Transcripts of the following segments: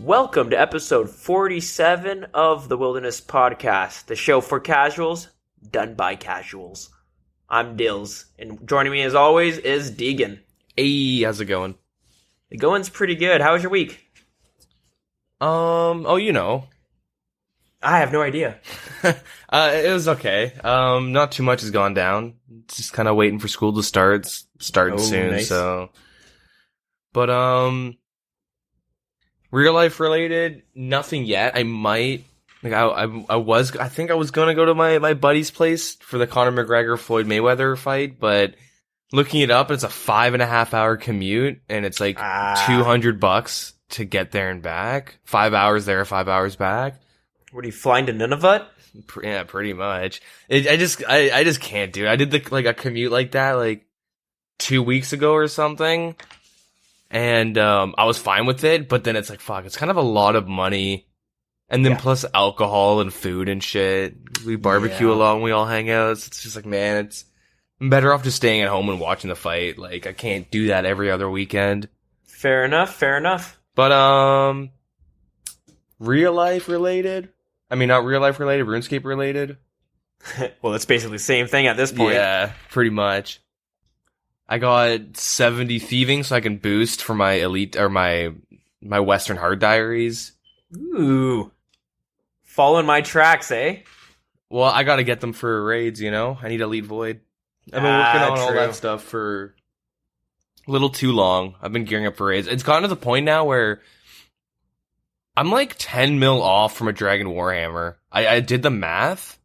Welcome to episode 47 of the Wilderness Podcast, the show for casuals, done by casuals. I'm Dills, and joining me as always is Deagin. Hey, how's it going? The going's pretty good. How was your week? I have no idea. It was okay. Not too much has gone down. Just kind of waiting for school to start. It's starting soon, nice. so. But, real life related, nothing yet. I might, I think I was gonna go to my buddy's place for the Conor McGregor Floyd Mayweather fight, but looking it up, it's a 5.5 hour commute, and it's like $200 to get there and back. 5 hours there, 5 hours back. What are you flying to Nunavut? Yeah, pretty much. I just can't do it. I did a commute like that 2 weeks ago or something, and I was fine with it. But then it's like, fuck, it's kind of a lot of money, and then plus alcohol and food and shit. We barbecue a lot when we all hang out. It's just like, man, I'm better off just staying at home and watching the fight. Like, I can't do that every other weekend. Fair enough. But real life related. I mean, not real life related, RuneScape related. Well, it's basically the same thing at this point. Yeah, pretty much. I got 70 Thieving so I can boost for my elite, or my Western Hard Diaries. Ooh. Following my tracks, eh? Well, I gotta get them for raids, you know? I need Elite Void. I've been working on all that stuff for a little too long. I've been gearing up for raids. It's gotten to the point now where I'm like 10 mil off from a Dragon Warhammer. I did the math.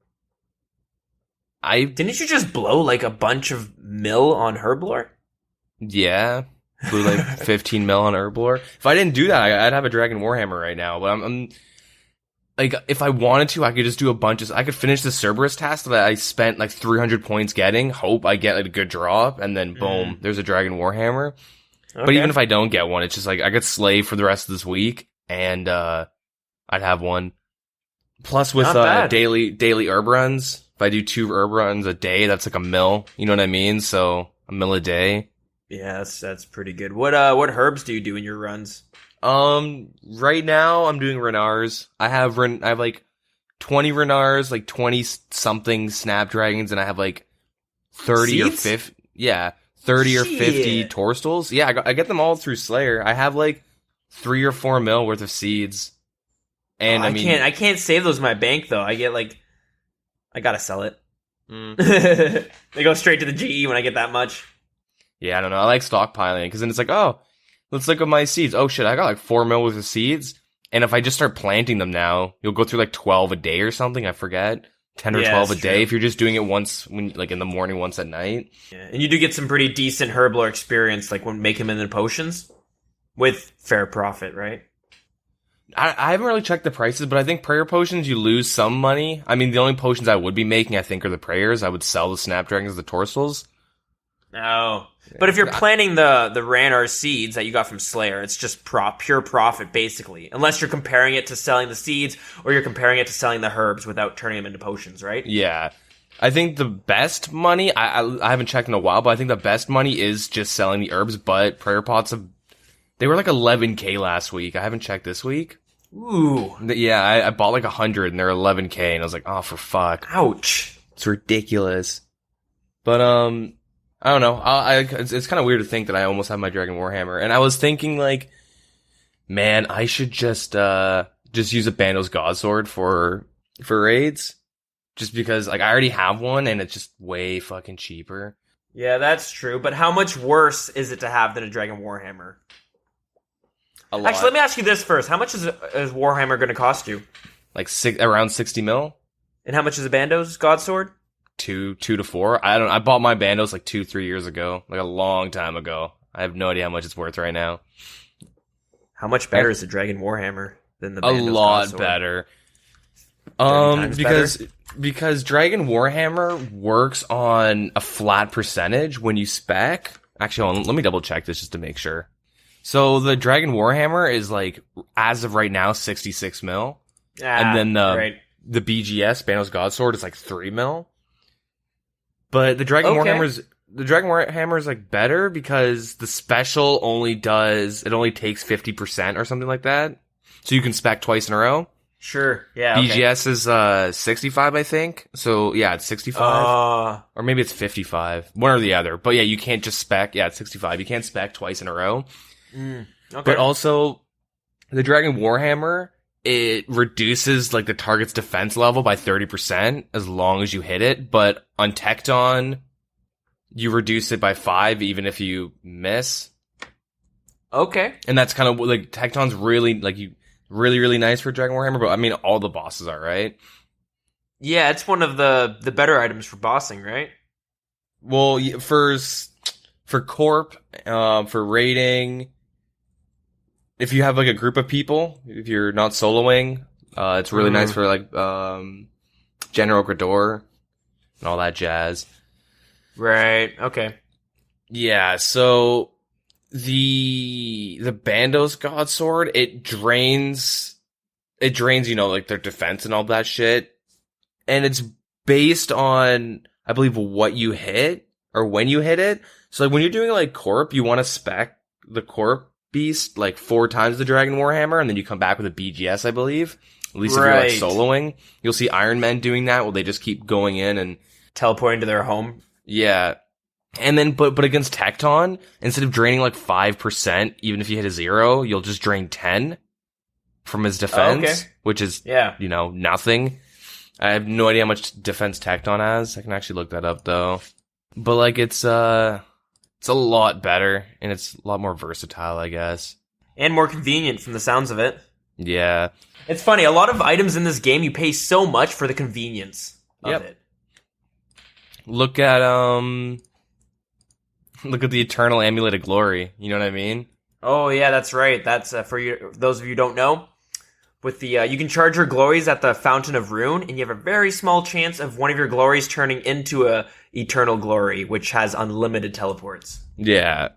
Didn't you just blow like a bunch of mil on Herblore? Yeah. Blew like 15 mil on Herblore. If I didn't do that, I'd have a Dragon Warhammer right now. But I'm like, if I wanted to, I could just do a bunch of, I could finish the Cerberus task that I spent like 300 points getting, hope I get like a good drop, and then boom, there's a Dragon Warhammer. Okay. But even if I don't get one, it's just like, I could slave for the rest of this week, and I'd have one. Plus with daily herb runs, if I do 2 herb runs a day, that's like a mil. You know what I mean? So a mil a day. Yeah, that's pretty good. What herbs do you do in your runs? Right now I'm doing Renars. I have like 20 Renars, like 20 something Snapdragons, and I have like 30 Seeds? or 50. Yeah, 30 or 50 Torstals. Yeah, I get them all through Slayer. I have like 3 or 4 mil worth of seeds. And I can't save those in my bank though. I gotta sell it. They go straight to the GE when I get that much. Yeah, I don't know. I like stockpiling because then it's like, oh, let's look at my seeds. Oh shit, I got like 4 mil worth of seeds. And if I just start planting them now, you'll go through like 12 a day or something. I forget. 10 or 12 a day if you're just doing it once like in the morning, once at night. Yeah, and you do get some pretty decent Herblore experience, like when making them into potions with fair profit, right? I haven't really checked the prices, but I think prayer potions, you lose some money. I mean, the only potions I would be making, I think, are the prayers. I would sell the Snapdragons, the Torsals. Oh. But if you're planting the Ranar seeds that you got from Slayer, it's just pure profit, basically. Unless you're comparing it to selling the seeds, or you're comparing it to selling the herbs without turning them into potions, right? Yeah. I think the best money, I haven't checked in a while, but I think the best money is just selling the herbs, but prayer pots they were like 11k last week. I haven't checked this week. Ooh. Yeah, I bought like 100 and they're 11k, and I was like, oh, for fuck. Ouch. It's ridiculous. But, I don't know. It's kind of weird to think that I almost have my Dragon Warhammer. And I was thinking like, man, I should just use a Bandos Godsword for raids. Just because like I already have one and it's just way fucking cheaper. Yeah, that's true. But how much worse is it to have than a Dragon Warhammer? A lot. Actually, let me ask you this first. How much is Warhammer going to cost you? Like around 60 mil. And how much is a Bandos Godsword? 2 to 4. I bought my Bandos like 2-3 years ago, like a long time ago. I have no idea how much it's worth right now. How much better is the Dragon Warhammer than the Bandos A lot Godsword? Better. Better? Because Dragon Warhammer works on a flat percentage when you spec. Actually, hold on, let me double check this just to make sure. So the Dragon Warhammer is like, as of right now, 66 mil. And then the BGS, Bandos Godsword, is like 3 mil. But the Dragon Warhammer is like better because the special only takes 50% or something like that. So you can spec twice in a row. Sure. Yeah. BGS is 65, I think. So yeah, it's 65. Or maybe it's 55. One or the other. But yeah, you can't just spec. Yeah, it's 65. You can't spec twice in a row. Okay. But also, the Dragon Warhammer, it reduces like the target's defense level by 30% as long as you hit it. But on Tecton, you reduce it by 5 even if you miss. Okay. And that's kind of like Tecton's really like really nice for Dragon Warhammer, but I mean all the bosses are, right? Yeah, it's one of the better items for bossing, right? Well, for corp, for raiding, if you have like a group of people, if you're not soloing, it's really nice for like General Grador and all that jazz. Right. Okay. Yeah, so the Bandos God Sword, it drains, you know, like their defense and all that shit. And it's based on, I believe, what you hit or when you hit it. So like when you're doing like Corp, you want to spec the Corp beast like 4 times the Dragon Warhammer, and then you come back with a BGS, I believe. At least if you're like soloing. You'll see Iron Men doing that. Well, they just keep going in and teleporting to their home. Yeah. And then, but against Tecton, instead of draining like 5%, even if you hit a 0, you'll just drain 10 from his defense, which is, you know, nothing. I have no idea how much defense Tecton has. I can actually look that up though. But like, it's a lot better and it's a lot more versatile, I guess. And more convenient from the sounds of it. Yeah. It's funny, a lot of items in this game, you pay so much for the convenience of it. Look at the Eternal Amulet of Glory. You know what I mean? Oh yeah, that's right. That's for you. Those of you who don't know, with the you can charge your glories at the Fountain of Rune, and you have a very small chance of one of your glories turning into a Eternal Glory, which has unlimited teleports. Yeah.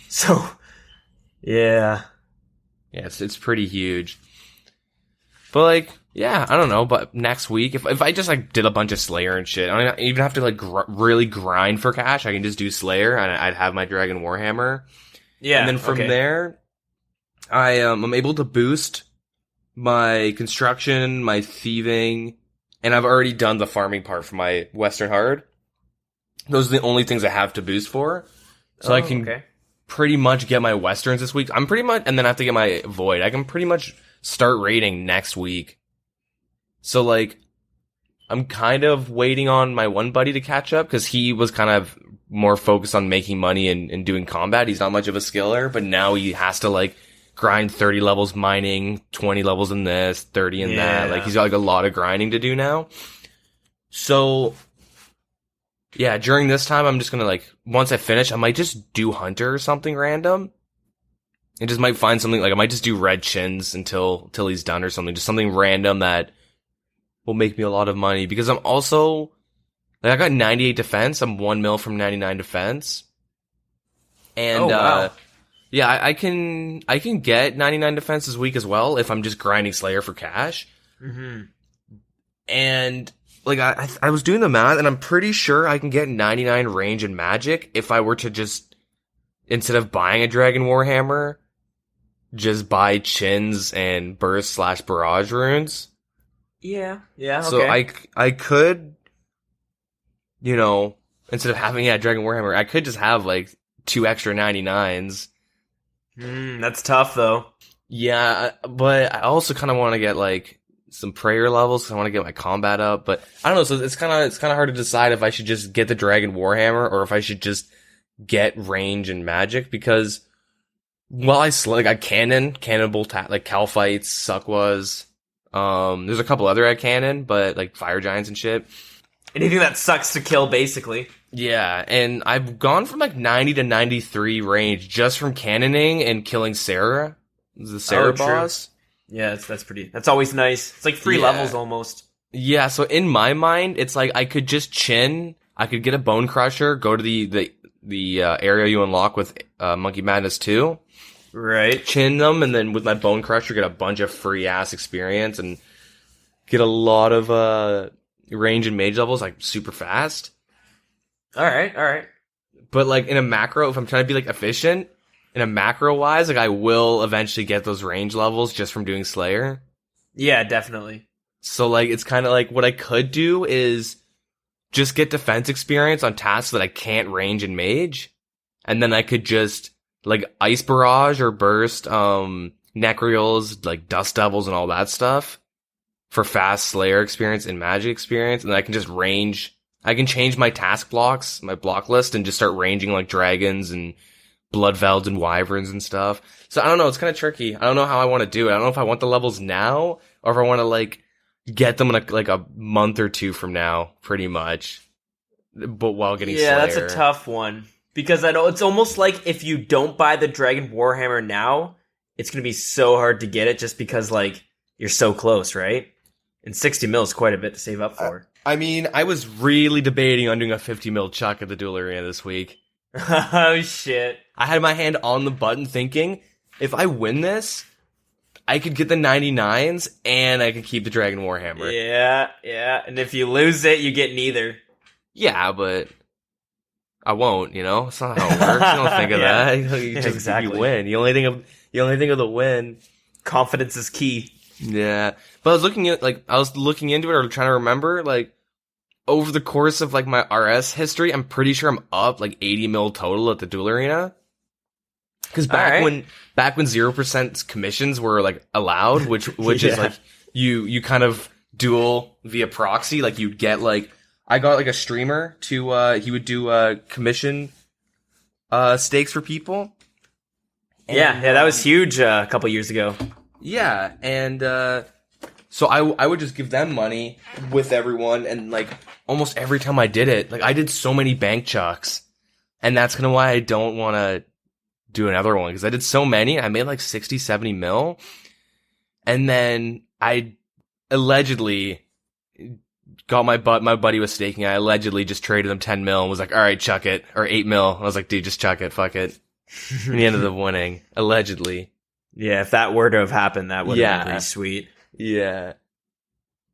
So, yeah. Yes, it's pretty huge. But like, yeah, I don't know. But next week, if I just like did a bunch of Slayer and shit, I don't even have to like really grind for cash. I can just do Slayer, and I'd have my Dragon Warhammer. Yeah, and then from there, I'm able to boost my construction, my thieving, and I've already done the farming part for my Western Hard. Those are the only things I have to boost for, so I can pretty much get my Westerns this week. I'm pretty much, and then I have to get my Void. I can pretty much start raiding next week. So like, I'm kind of waiting on my one buddy to catch up because he was kind of more focused on making money and doing combat. He's not much of a skiller, but now he has to like grind 30 levels mining, 20 levels in this, 30 in that. Like he's got like a lot of grinding to do now. So yeah, during this time, I'm just gonna like, once I finish, I might just do Hunter or something random. I just might find something, like I might just do Red Chins until he's done or something. Just something random that will make me a lot of money. Because I'm also, like I got 98 defense. I'm 1 mil from 99 defense. And, yeah, I can get 99 defense this week as well if I'm just grinding Slayer for cash. Mm-hmm. And, like, I was doing the math and I'm pretty sure I can get 99 range and magic if I were to just, instead of buying a Dragon Warhammer, just buy chins and burst/barrage runes. Yeah, okay. So I could, you know, instead of having Dragon Warhammer, I could just have like 2 extra 99s. That's tough though. Yeah, but I also kind of want to get like some prayer levels because I want to get my combat up. But I don't know, so it's kind of hard to decide if I should just get the Dragon Warhammer or if I should just get range and magic because. Well, I cannonball, like Calphites, Suckwas. There's a couple other I cannon, but like Fire Giants and shit. Anything that sucks to kill, basically. Yeah, and I've gone from like 90 to 93 range just from cannoning and killing Sarah, the Sarah boss. True. Yeah, that's always nice. It's like 3 levels almost. Yeah, so in my mind, it's like I could just I could get a Bone Crusher, go to the area you unlock with Monkey Madness 2. Right. Chin them, and then with my Bone Crusher, get a bunch of free ass experience and get a lot of range and mage levels like super fast. All right. But like in a macro, if I'm trying to be like efficient, in a macro wise, like I will eventually get those range levels just from doing Slayer. Yeah, definitely. So like it's kind of like what I could do is just get defense experience on tasks that I can't range in Mage, and then I could just like Ice Barrage or Burst, Necreals, like Dust Devils and all that stuff for fast Slayer experience and Magic experience, and then I can just range. I can change my task blocks, my block list, and just start ranging like dragons and Bloodvelds and Wyverns and stuff. So I don't know, it's kind of tricky. I don't know how I want to do it. I don't know if I want the levels now or if I want to like get them in a month or two from now, pretty much. But while getting Slayer. Yeah, that's a tough one. Because I know it's almost like if you don't buy the Dragon Warhammer now, it's going to be so hard to get it just because like you're so close, right? And 60 mil is quite a bit to save up for. I mean, I was really debating on doing a 50 mil chuck at the Duel Arena this week. Oh, shit. I had my hand on the button thinking, if I win this, I could get the 99s and I could keep the Dragon Warhammer. Yeah. And if you lose it, you get neither. Yeah, but I won't, you know? That's not how it works. You don't think of that. You just exactly. You win. You only think of the win. Confidence is key. Yeah. But I was looking into it or trying to remember, like, over the course of, like, my RS history, I'm pretty sure I'm up, like, 80 mil total at the Duel Arena. Because back when 0% commissions were, like, allowed, which is, like, you kind of duel via proxy, like, you'd get, like, I got, like, a streamer to, he would do, commission, stakes for people. And, that was huge a couple years ago. Yeah, and so I would just give them money with everyone, and like almost every time I did it, like I did so many bank chucks, and that's kind of why I don't want to do another one, because I did so many, I made like 60, 70 mil, and then I allegedly got my buddy was staking, I allegedly just traded him 10 mil and was like, alright, chuck it, or 8 mil, I was like, dude, just chuck it, fuck it, and he ended up winning, allegedly. Yeah, if that were to have happened, that would have been pretty sweet. Yeah.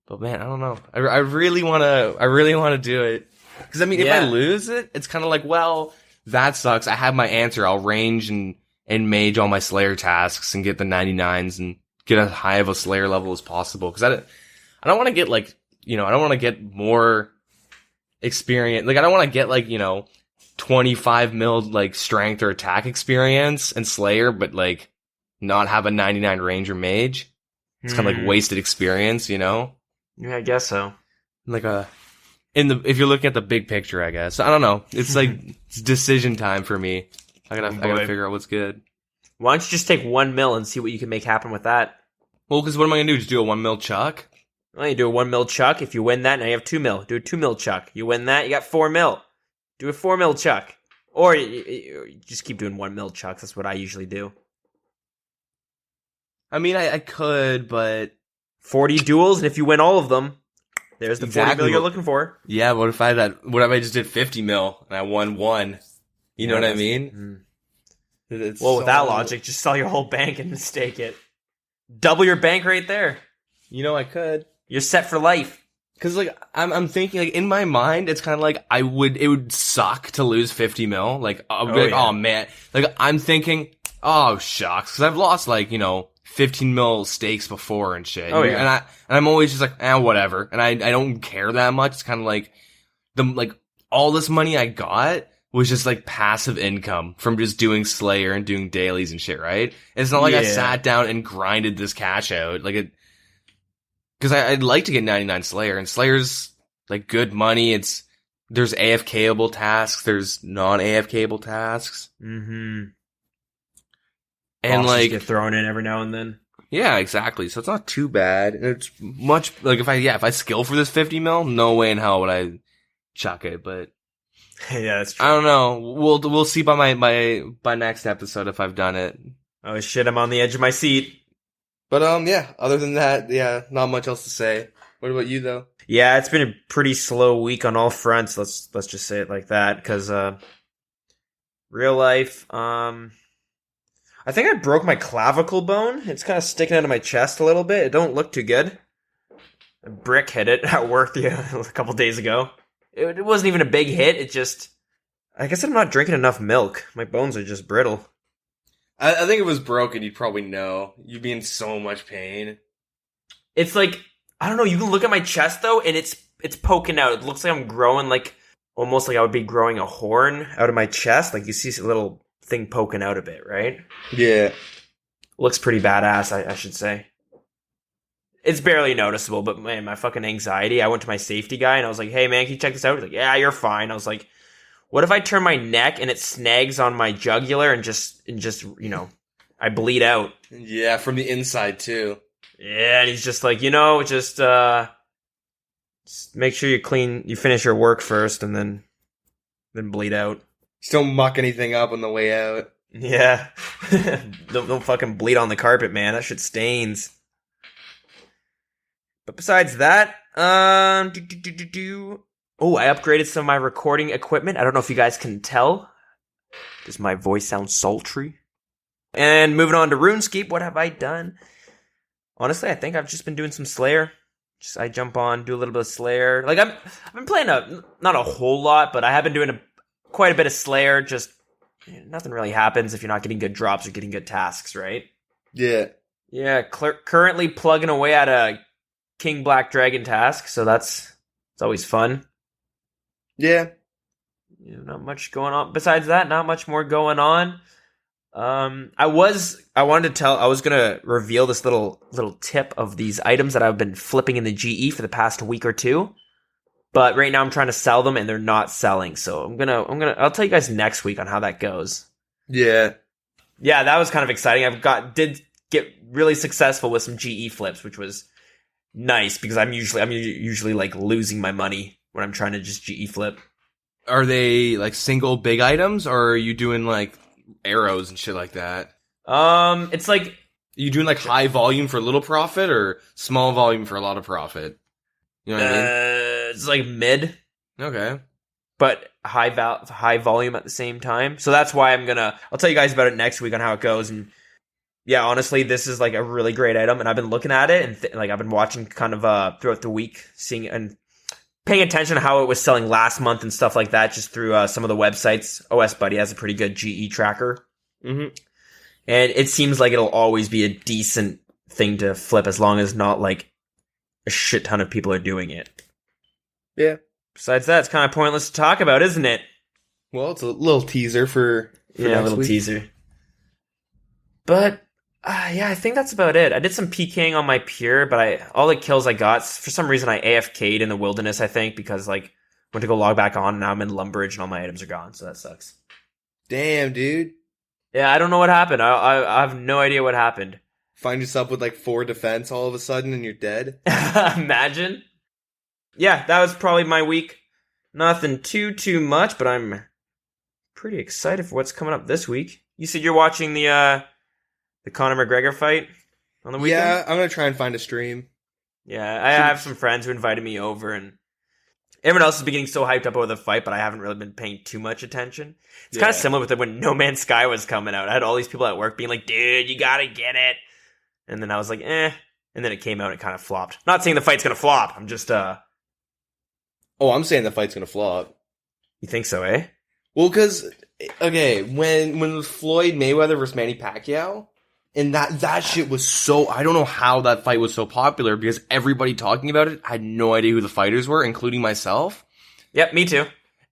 But man, I don't know. I really want to do it. Because I mean, if I lose it, it's kind of like, well, that sucks. I have my answer. I'll range and mage all my Slayer tasks and get the 99s and get as high of a Slayer level as possible. Because I don't want to get like, you know, I don't want to get more experience. Like, I don't want to get like, you know, 25 mil like strength or attack experience and Slayer, but like, not have a 99 range or mage. It's kind of like wasted experience, you know? Yeah, I guess so. Like if you're looking at the big picture, I guess. I don't know. It's like it's decision time for me. I gotta figure out what's good. Why don't you just take 1 mil and see what you can make happen with that? Well, because what am I gonna do? Just do a 1 mil chuck? Well, you do a 1 mil chuck. If you win that, now you have 2 mil. Do a 2 mil chuck. You win that, you got 4 mil. Do a 4 mil chuck. Or you just keep doing 1 mil chucks. That's what I usually do. I mean, I could, but 40 duels, and if you win all of them, there's the 40 mil you're looking for. Yeah, what if I just did 50 mil and I won 1? You know what I mean? Well, with that logic, just sell your whole bank and stake it. Double your bank right there. You know, I could. You're set for life. Cause like, I'm thinking like in my mind, it's kind of like it would suck to lose 50 mil. Like, I'll be oh man. Like, I'm thinking, oh shucks. Cause I've lost like, you know, 15 mil stakes before and shit. And I'm always just like, whatever. And I don't care that much. It's kind of like all this money I got was just like passive income from just doing Slayer and doing dailies and shit, right? It's not like I sat down and grinded this cash out. Like cause I'd like to get 99 Slayer, and Slayer's like good money. There's AFKable tasks, there's non-AFKable tasks. Mm-hmm. And bosses like get thrown in every now and then. Yeah, exactly. So it's not too bad. And it's much like if I skill for this 50 mil, no way in hell would I chuck it, but yeah, that's true. I don't know. We'll see by by next episode if I've done it. Oh shit, I'm on the edge of my seat. But yeah, other than that, yeah, not much else to say. What about you though? Yeah, it's been a pretty slow week on all fronts. Let's just say it like that, because real life, I think I broke my clavicle bone. It's kind of sticking out of my chest a little bit. It don't look too good. A brick hit it at work a couple days ago. It wasn't even a big hit. It just, like I said, I'm not drinking enough milk. My bones are just brittle. I think if it was broken, you'd probably know. You'd be in so much pain. It's like, I don't know, you can look at my chest though, and it's poking out. It looks like I'm growing almost like I would be growing a horn out of my chest. Like you see a little thing poking out a bit, right? Yeah. Looks pretty badass, I should say. It's barely noticeable, but man, my fucking anxiety. I went to my safety guy and I was like, hey man, can you check this out? He's like, yeah, you're fine. I was like, what if I turn my neck and it snags on my jugular and just I bleed out? Yeah, from the inside too. Yeah, and he's just like, just make sure you finish your work first and then bleed out. Just don't muck anything up on the way out. Yeah. don't fucking bleed on the carpet, man. That shit stains. But besides that, I upgraded some of my recording equipment. I don't know if you guys can tell. Does my voice sound sultry? And moving on to RuneScape, what have I done? Honestly, I think I've just been doing some Slayer. I jump on, do a little bit of Slayer. Like I've been playing not a whole lot, but I have been doing quite a bit of Slayer. Just nothing really happens if you're not getting good drops or getting good tasks, right? Yeah. Yeah. Currently plugging away at a King Black Dragon task, so it's always fun. Yeah. Not much going on. Besides that, not much more going on. I was gonna reveal this little tip of these items that I've been flipping in the GE for the past week or two. But right now I'm trying to sell them and they're not selling. So I'll tell you guys next week on how that goes. Yeah. Yeah, that was kind of exciting. Did get really successful with some GE flips, which was nice because I'm usually like losing my money when I'm trying to just GE flip. Are they like single big items or are you doing like arrows and shit like that? It's like, you doing like high volume for little profit or small volume for a lot of profit? You know what I mean? It's like mid. Okay. But high volume at the same time. So that's why I'll tell you guys about it next week on how it goes. And yeah, honestly, this is like a really great item, and I've been looking at it, and I've been watching kind of throughout the week, seeing and paying attention to how it was selling last month and stuff like that, just through some of the websites. OS Buddy has a pretty good GE tracker, and it seems like it'll always be a decent thing to flip as long as not like a shit ton of people are doing it. Yeah. Besides that, it's kind of pointless to talk about, isn't it? Well, it's a little teaser for a little week. Teaser. But yeah, I think that's about it. I did some PKing on my Pure, but all the kills I got, for some reason I AFK'd in the wilderness, I think, because like went to go log back on and now I'm in Lumbridge and all my items are gone, so that sucks. Damn, dude. Yeah, I don't know what happened. I have no idea what happened. Find yourself with like 4 defense all of a sudden and you're dead? Imagine. Yeah, that was probably my week. Nothing too much, but I'm pretty excited for what's coming up this week. You said you're watching the Conor McGregor fight on the weekend? Yeah, I'm going to try and find a stream. Yeah, I have some friends who invited me over, and everyone else has been getting so hyped up over the fight, but I haven't really been paying too much attention. It's kind of similar with it when No Man's Sky was coming out. I had all these people at work being like, dude, you gotta get it. And then I was like, eh. And then it came out and it kind of flopped. Not saying the fight's gonna flop. I'm just, Oh, I'm saying the fight's gonna flop. You think so, eh? Well, because, okay, when Floyd Mayweather versus Manny Pacquiao, and that shit was so, I don't know how that fight was so popular, because everybody talking about it had no idea who the fighters were, including myself. Yep, me too.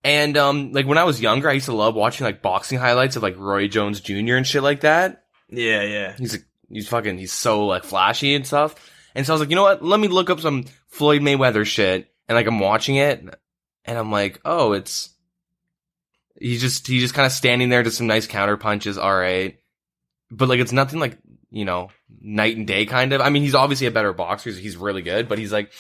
And, like, when I was younger, I used to love watching, like, boxing highlights of, like, Roy Jones Jr. and shit like that. Yeah. He's so, like, flashy and stuff. And so I was like, you know what? Let me look up some Floyd Mayweather shit. And, like, I'm watching it, and I'm like, oh, he's just kind of standing there to some nice counter punches, alright. But, like, it's nothing like, you know, night and day kind of. I mean, he's obviously a better boxer. He's really good. But he's like,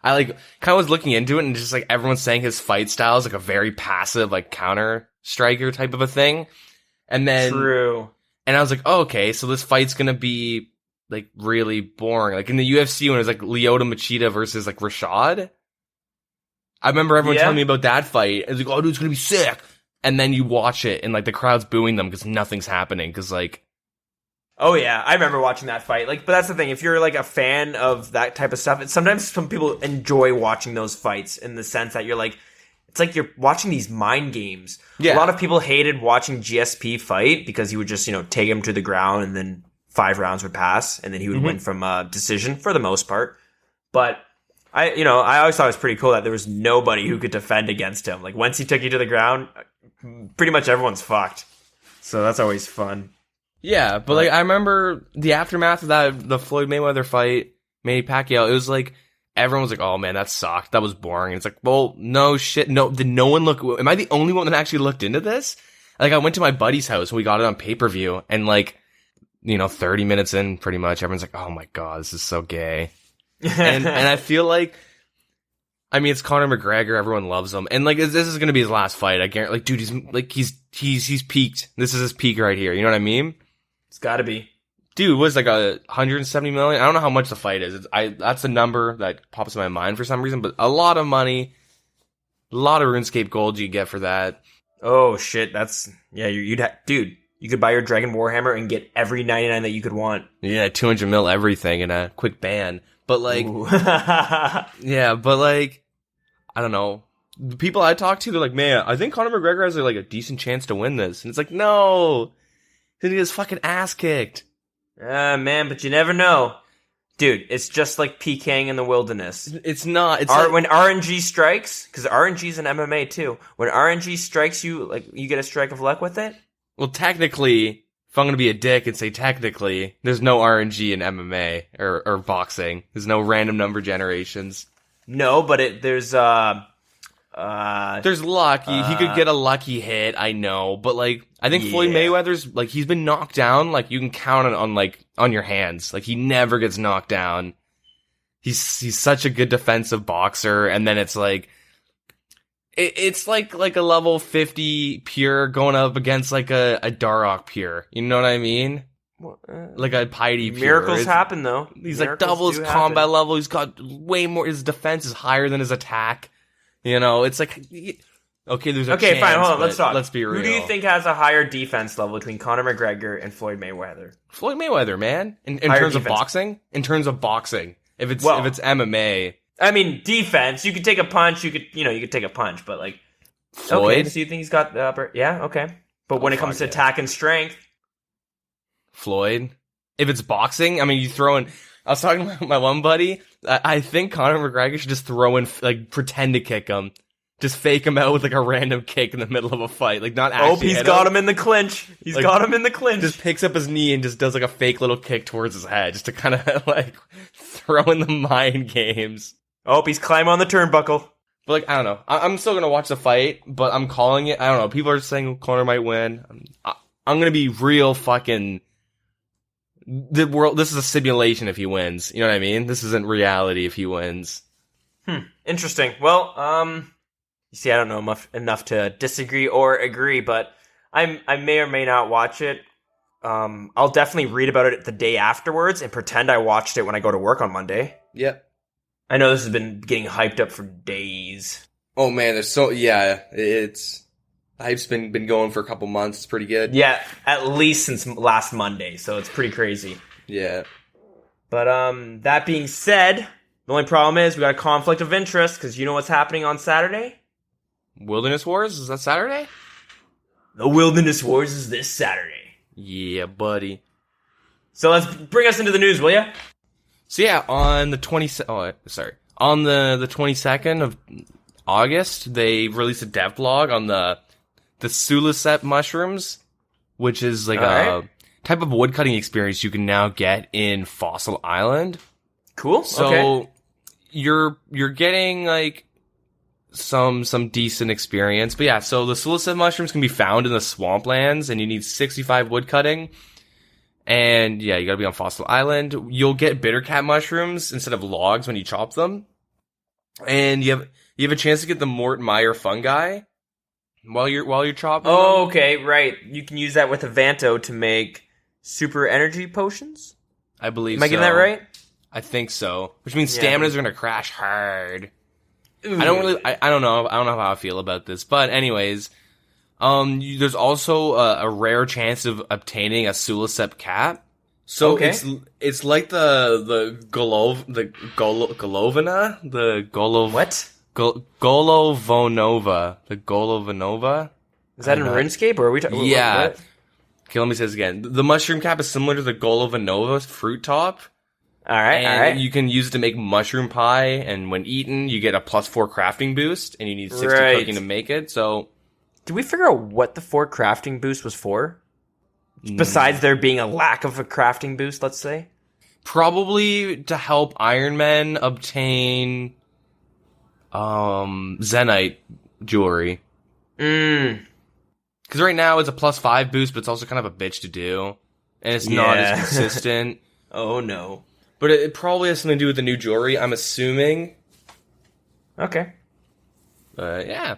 I, like, kind of was looking into it and just, like, everyone's saying his fight style is, like, a very passive, like, counter striker type of a thing. And then... True. And I was like, oh, okay, so this fight's gonna be, like, really boring. Like, in the UFC when it was, like, Lyoto Machida versus, like, Rashad. I remember everyone telling me about that fight. It's like, oh, dude, it's gonna be sick. And then you watch it and, like, the crowd's booing them because nothing's happening. Because, like... Oh, yeah. I remember watching that fight. Like, but that's the thing. If you're, like, a fan of that type of stuff, sometimes some people enjoy watching those fights in the sense that you're, like, it's like you're watching these mind games. Yeah. A lot of people hated watching GSP fight because he would just, take him to the ground and then 5 rounds would pass and then he would win from a decision for the most part. But I always thought it was pretty cool that there was nobody who could defend against him. Like once he took you to the ground, pretty much everyone's fucked. So that's always fun. Yeah, but like I remember the aftermath of the Floyd Mayweather fight, Manny Pacquiao, it was like everyone was like, "Oh man, that sucked. That was boring." And it's like, "Well, no shit. No, did no one look? Am I the only one that actually looked into this?" Like I went to my buddy's house and we got it on pay-per-view, and like 30 minutes in, pretty much everyone's like, "Oh my god, this is so gay." and I feel like, I mean, it's Conor McGregor. Everyone loves him, and like this is gonna be his last fight. I guarantee. Like, dude, he's peaked. This is his peak right here. You know what I mean? It's got to be. Dude, was like 170 million. I don't know how much the fight is. That's the number that pops in my mind for some reason, but a lot of money, a lot of RuneScape gold you get for that. Oh shit, dude, you could buy your Dragon Warhammer and get every 99 that you could want. Yeah, 200 mil everything in a quick ban. But like, yeah, but like, I don't know. The people I talk to, they're like, man, I think Conor McGregor has like a decent chance to win this. And it's like, no, he's gonna get his fucking ass kicked. Man, but you never know. Dude, it's just like PKing in the wilderness. It's not. It's when RNG strikes, because RNG's an MMA too. When RNG strikes you, like you get a strike of luck with it. Well, technically, if I'm gonna be a dick and say technically, there's no RNG in MMA or boxing. There's no random number generations. No, but there's lucky. He could get a lucky hit, I know, but like I think Floyd Mayweather's like he's been knocked down, like you can count on your hands. Like he never gets knocked down. He's such a good defensive boxer, and then it's like it's like a level 50 pure going up against like a Darok pure. You know what I mean? Like a Piety pure. Miracles happen though. He's like double his combat level. He's got way more. His defense is higher than his attack. It's like, okay, there's a chance, fine, hold on, let's talk. Let's be real. Who do you think has a higher defense level between Conor McGregor and Floyd Mayweather? Floyd Mayweather, man. In terms of boxing? In terms of boxing. If it's MMA. I mean, defense, you could take a punch, you could take a punch, but like, Floyd? Okay, so you think he's got the upper, yeah, okay. But when it comes to attack and strength. Floyd? If it's boxing, I mean, you throw in, I was talking to my one buddy. I think Conor McGregor should just throw in, like, pretend to kick him. Just fake him out with, like, a random kick in the middle of a fight. Like, not actually. He's got him in the clinch. He's got him in the clinch. Just picks up his knee and just does, like, a fake little kick towards his head. Just to kind of, like, throw in the mind games. He's climbing on the turnbuckle. But, like, I don't know. I'm still gonna watch the fight, but I'm calling it. I don't know. People are saying Conor might win. I'm gonna be real fucking... this is a simulation if he wins. You know what I mean? This isn't reality if he wins. Interesting. Well, you see, I don't know enough to disagree or agree, but I may or may not watch it. I'll definitely read about it the day afterwards and pretend I watched it when I go to work on Monday. Yep. I know this has been getting hyped up for days. Oh man, it's the hype's been going for a couple months. It's pretty good. Yeah, at least since last Monday, so it's pretty crazy. Yeah. But that being said, the only problem is we got a conflict of interest because you know what's happening on Saturday? Wilderness Wars? Is that Saturday? The Wilderness Wars is this Saturday. Yeah, buddy. So let's bring us into the news, will ya? So yeah, on the 22nd of August, they released a devlog on the Psulliuscyben Mushrooms, which is like a type of woodcutting experience you can now get in Fossil Island. Cool. So you're getting like some decent experience. But yeah, so the Psulliuscyben mushrooms can be found in the swamplands, and you need 65 woodcutting. And yeah, you gotta be on Fossil Island. You'll get bittercat mushrooms instead of logs when you chop them. And you have a chance to get the Mort Meyer fungi while you're chopping them. Okay, right. You can use that with a Vanto to make super energy potions? I believe so. Am I getting that right? I think so. Which means stamina's are gonna crash hard. Ooh. I don't know how I feel about this. But anyways, there's also a rare chance of obtaining a Psulliuscyben cap. So it's like the Golovina, the Golov. What? Golovonova. The Golovonova? Is that in RuneScape, or are we talking? Yeah. What? Okay, let me say this again. The mushroom cap is similar to the Golovonova fruit top. Alright, alright. You can use it to make mushroom pie, and when eaten, you get a +4 crafting boost, and you need 60 cooking to make it, so... Did we figure out what the 4 crafting boost was for? Besides there being a lack of a crafting boost, let's say? Probably to help Iron Men obtain... Zenite jewelry. Because right now it's a +5 boost, but it's also kind of a bitch to do. And it's not as consistent. Oh, no. But it probably has something to do with the new jewelry, I'm assuming. Okay. Yeah.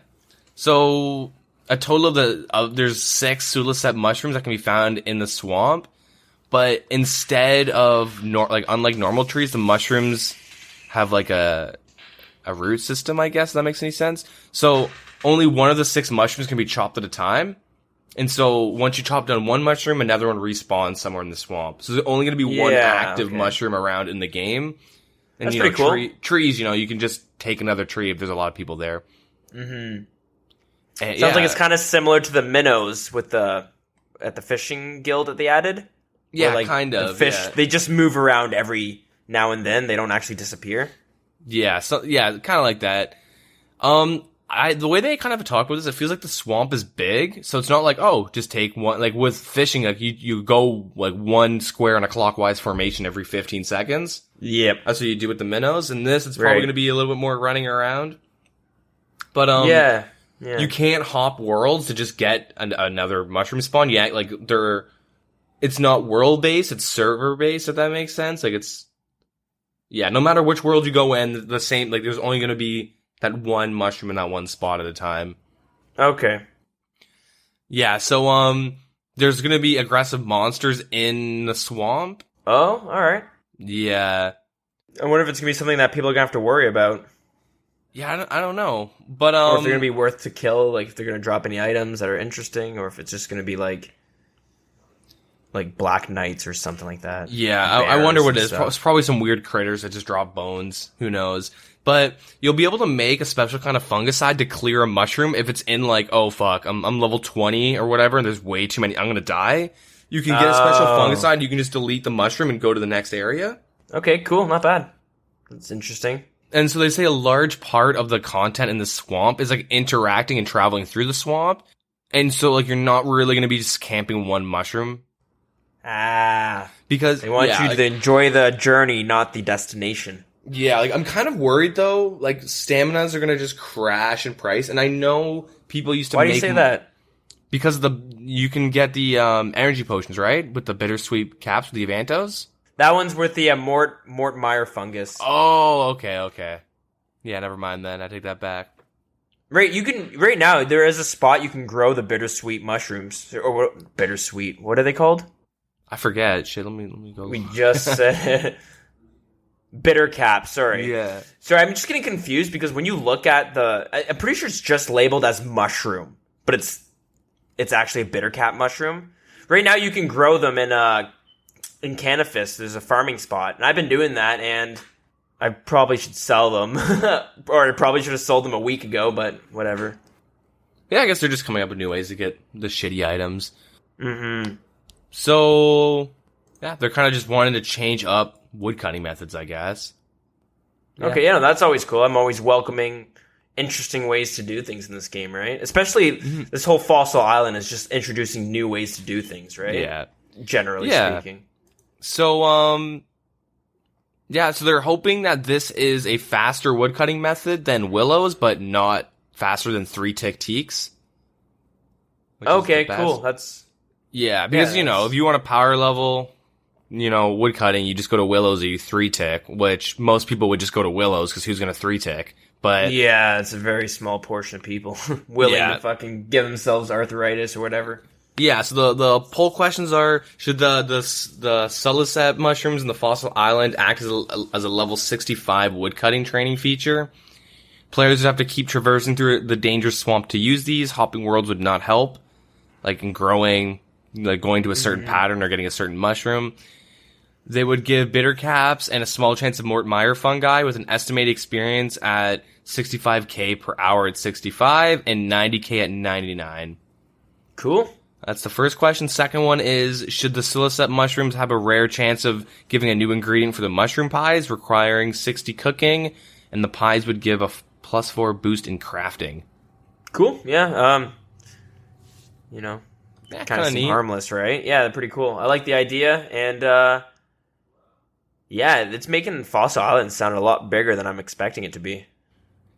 So, a total of there's 6 Psulliuscyben mushrooms that can be found in the swamp. But instead of, unlike normal trees, the mushrooms have like a root system, I guess, if that makes any sense. So, only one of the 6 mushrooms can be chopped at a time. And so, once you chop down one mushroom, another one respawns somewhere in the swamp. So, there's only going to be one active mushroom around in the game. And, that's pretty cool. Trees, you can just take another tree if there's a lot of people there. Mm-hmm. Sounds like it's kind of similar to the minnows at the fishing guild that they added. Yeah, kind of. The fish, they just move around every now and then. They don't actually disappear. Yeah, kind of like that. The way they kind of talk about this, it feels like the swamp is big, so it's not like, oh, just take one, like with fishing, like you go like one square in a clockwise formation every 15 seconds. Yep. That's what you do with the minnows, and this, it's probably going to be a little bit more running around. But, yeah. You can't hop worlds to just get another mushroom spawn. Yeah, like, it's not world-based, it's server-based, if that makes sense. Like, no matter which world you go in, the same, like, there's only going to be that one mushroom in that one spot at a time. Okay. Yeah, so, there's gonna be aggressive monsters in the swamp. Oh, alright. Yeah. I wonder if it's gonna be something that people are gonna have to worry about. Yeah, I don't know. But, or if they're gonna be worth to kill, like, if they're gonna drop any items that are interesting, or if it's just gonna be, like Black Knights or something like that. Yeah, I wonder what it is. It's probably some weird critters that just drop bones. Who knows? But you'll be able to make a special kind of fungicide to clear a mushroom if it's in, like, oh, fuck, I'm level 20 or whatever, and there's way too many, I'm gonna die. You can get a special fungicide, you can just delete the mushroom and go to the next area. Okay, cool, not bad. That's interesting. And so they say a large part of the content in the swamp is, like, interacting and traveling through the swamp. And so, like, you're not really gonna be just camping one mushroom. Because they want you to enjoy the journey, not the destination. Yeah, like, I'm kind of worried, though. Like, staminas are gonna just crash in price, and I know people used to Why do you say that? Because you can get the energy potions, right? With the bittersweet caps with the Avantos? That one's with the Mort Meyer fungus. Oh, okay. Yeah, never mind then. I take that back. Right now, there is a spot you can grow the bittersweet mushrooms. Or bittersweet. What are they called? I forget. Shit, let me go. We just said... Bitter cap, sorry. Yeah. Sorry, I'm just getting confused because when you look at I'm pretty sure it's just labeled as mushroom, but it's actually a bitter cap mushroom. Right now you can grow them in Canifis. There's a farming spot, and I've been doing that, and I probably should sell them. Or I probably should have sold them a week ago, but whatever. Yeah, I guess they're just coming up with new ways to get the shitty items. Mm-hmm. So, yeah, they're kind of just wanting to change up woodcutting methods, I guess. Yeah. Okay, yeah, that's always cool. I'm always welcoming interesting ways to do things in this game, right? Especially this whole Fossil Island is just introducing new ways to do things, right? Yeah. Generally speaking. So, so they're hoping that this is a faster woodcutting method than Willows, but not faster than 3-tick teaks. Okay, cool. That's... Yeah, because, if you want a power level... woodcutting, you just go to Willows or you 3-tick, which most people would just go to Willows because who's going to 3-tick? But yeah, it's a very small portion of people willing to fucking give themselves arthritis or whatever. Yeah, so the poll questions are: should the Psulliuscyben mushrooms in the Fossil Island act as a level 65 woodcutting training feature? Players would have to keep traversing through the dangerous swamp to use these. Hopping worlds would not help, like in growing, like going to a certain pattern or getting a certain mushroom. They would give bitter caps and a small chance of Mort Meyer fungi with an estimated experience at 65k per hour at 65 and 90k at 99. Cool. That's the first question. Second one is, should the Psulliuscyben mushrooms have a rare chance of giving a new ingredient for the mushroom pies, requiring 60 cooking, and the pies would give a +4 boost in crafting? Cool. Yeah. Kind of seem neat. harmless, right? Yeah, they're pretty cool. I like the idea, and it's making Fossil Island sound a lot bigger than I'm expecting it to be.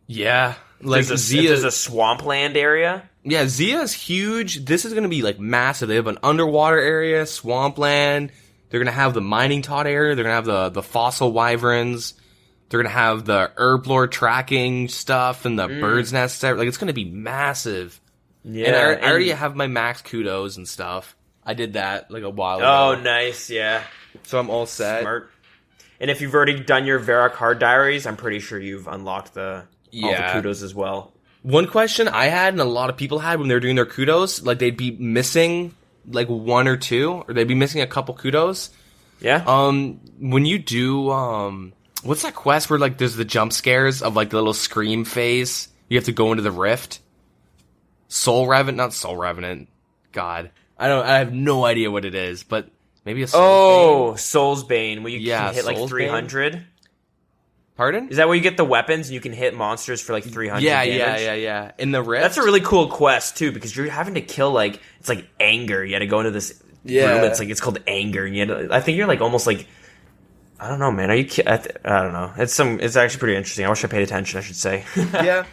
Yeah. Like there's a swampland area. Yeah, Zia is huge. This is going to be like massive. They have an underwater area, swampland. They're going to have the mining tot area. They're going to have the fossil wyverns. They're going to have the herblore tracking stuff and the bird's nest. Like, it's going to be massive. Yeah. And I already have my max kudos and stuff. I did that like a while ago. Oh, nice. Yeah. So I'm all set. Smart. And if you've already done your Vera card diaries, I'm pretty sure you've unlocked all the kudos as well. One question I had, and a lot of people had when they were doing their kudos, like they'd be missing like one or two, or they'd be missing a couple kudos. Yeah. When you do, what's that quest where like there's the jump scares of like the little scream phase? You have to go into the rift. Not Soul Revenant. God, I have no idea what it is, but maybe a Soul's Bane, where you can hit like 300. Bane? Pardon? Is that where you get the weapons and you can hit monsters for like 300 damage? Yeah. In the rift? That's a really cool quest, too, because you're having to kill, it's like anger. You had to go into this room, it's called anger. And I think you're like almost like, I don't know, man. Are you kidding? I don't know. It's actually pretty interesting. I wish I paid attention, I should say. Yeah.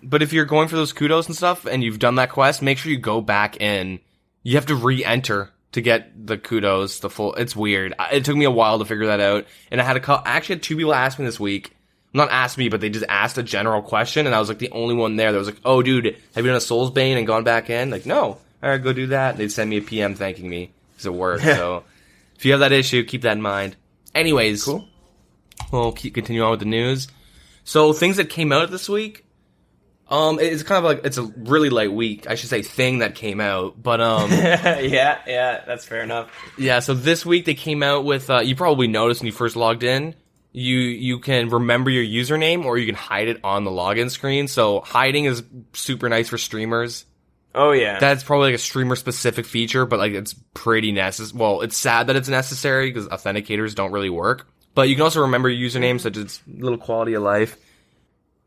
But if you're going for those kudos and stuff and you've done that quest, make sure you go back in. You have to re-enter to get the kudos, the full. It's weird. It took me a while to figure that out, and I actually had two people ask me this week. Not asked me, but they just asked a general question, and I was like the only one there that was like, "Oh, dude, have you done a Soul's Bane and gone back in?" Like, no. All right, go do that. And they'd send me a PM thanking me because it worked. So, if you have that issue, keep that in mind. Anyways, cool. We'll continue on with the news. So, things that came out this week. It's kind of like, it's a really light week. I should say thing that came out, but, yeah, that's fair enough. Yeah, so this week they came out with, you probably noticed when you first logged in, you can remember your username or you can hide it on the login screen. So hiding is super nice for streamers. Oh, yeah. That's probably like a streamer specific feature, but like it's pretty necessary. Well, it's sad that it's necessary because authenticators don't really work, but you can also remember your username, such as a little quality of life.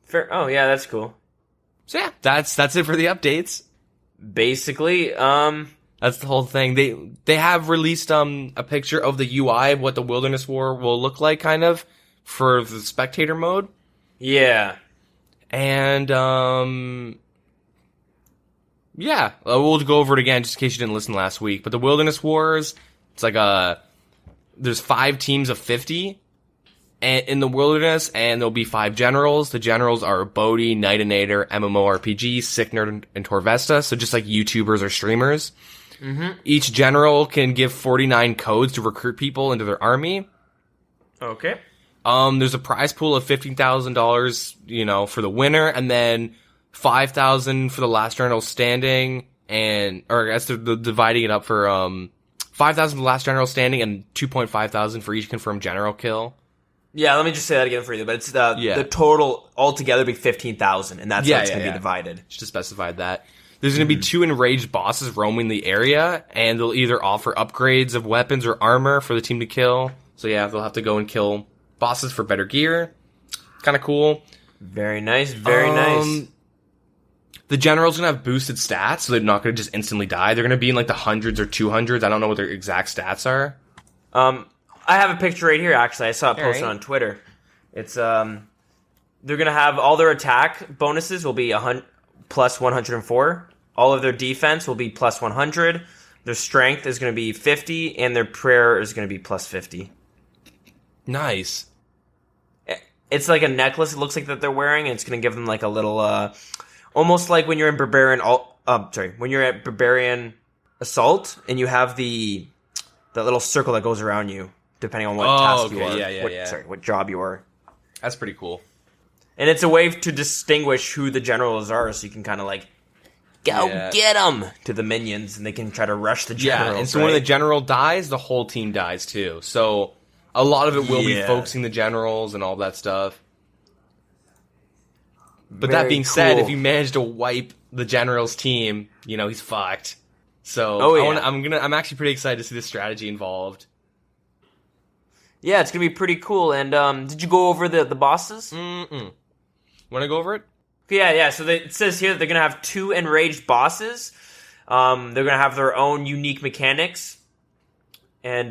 Fair. Oh, yeah, that's cool. So yeah, that's it for the updates. Basically, that's the whole thing. They have released a picture of the UI of what the Wilderness War will look like, kind of, for the spectator mode. Yeah. And we'll go over it again just in case you didn't listen last week. But the Wilderness Wars, it's like there's 5 teams of 50. In the wilderness, and there'll be 5 generals. The generals are Bodhi, Knightinator, MMORPG, Sicknerd, and Torvesta, so just like YouTubers or streamers. Mm-hmm. Each general can give 49 codes to recruit people into their army. Okay. There's a prize pool of $15,000, for the winner, and then $5,000 for the last general standing, or I guess they're dividing it up for $5,000 for the last general standing, and $2,500 for each confirmed general kill. Yeah, let me just say that again for you. But it's the total altogether be 15,000, and that's how it's going to be divided. Just specified that. There's going to be 2 enraged bosses roaming the area, and they'll either offer upgrades of weapons or armor for the team to kill. So yeah, they'll have to go and kill bosses for better gear. Kind of cool. Very nice, very nice. The general's going to have boosted stats, so they're not going to just instantly die. They're going to be in like the hundreds or 200s. I don't know what their exact stats are. I have a picture right here, actually. I saw it posted on Twitter. It's, they're going to have all their attack bonuses will be plus 104. All of their defense will be plus 100. Their strength is going to be 50, and their prayer is going to be plus 50. Nice. It's like a necklace, it looks like that they're wearing, and it's going to give them like a little, almost like when you're in when you're at Barbarian Assault, and you have that little circle that goes around you. Depending on what task you are. What job you are. That's pretty cool. And it's a way to distinguish who the generals are, so you can kind of go get them to the minions, and they can try to rush the generals. Yeah, and so when the general dies, the whole team dies too. So a lot of it will be focusing the generals and all that stuff. But that being said, if you manage to wipe the general's team, he's fucked. So I'm actually pretty excited to see this strategy involved. Yeah, it's gonna be pretty cool. And did you go over the bosses? Want to go over it? Yeah. So it says here that they're gonna have 2 enraged bosses. They're gonna have their own unique mechanics, and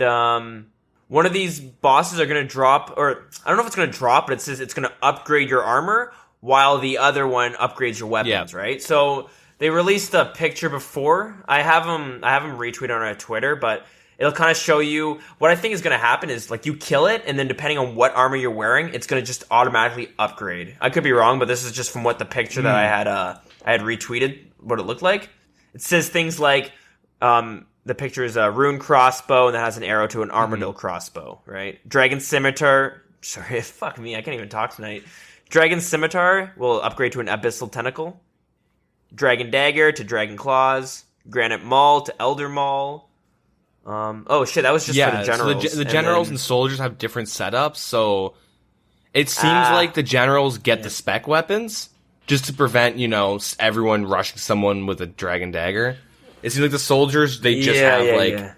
one of these bosses are gonna drop, or I don't know if it's gonna drop, but it says it's gonna upgrade your armor, while the other one upgrades your weapons. Right? So they released a picture before. I have them retweeted on our Twitter, but it'll kind of show you what I think is going to happen is like you kill it, and then depending on what armor you're wearing, it's going to just automatically upgrade. I could be wrong, but this is just from what the picture that I had retweeted, what it looked like. It says things like the picture is a rune crossbow and that has an arrow to an armadillo crossbow, right? Dragon scimitar. Sorry, fuck me, I can't even talk tonight. Dragon scimitar will upgrade to an abyssal tentacle. Dragon dagger to dragon claws. Granite maul to elder maul. Oh shit, that was just for the generals. So the generals and soldiers have different setups, so it seems like the generals get the spec weapons just to prevent, everyone rushing someone with a dragon dagger. It seems like the soldiers, they just have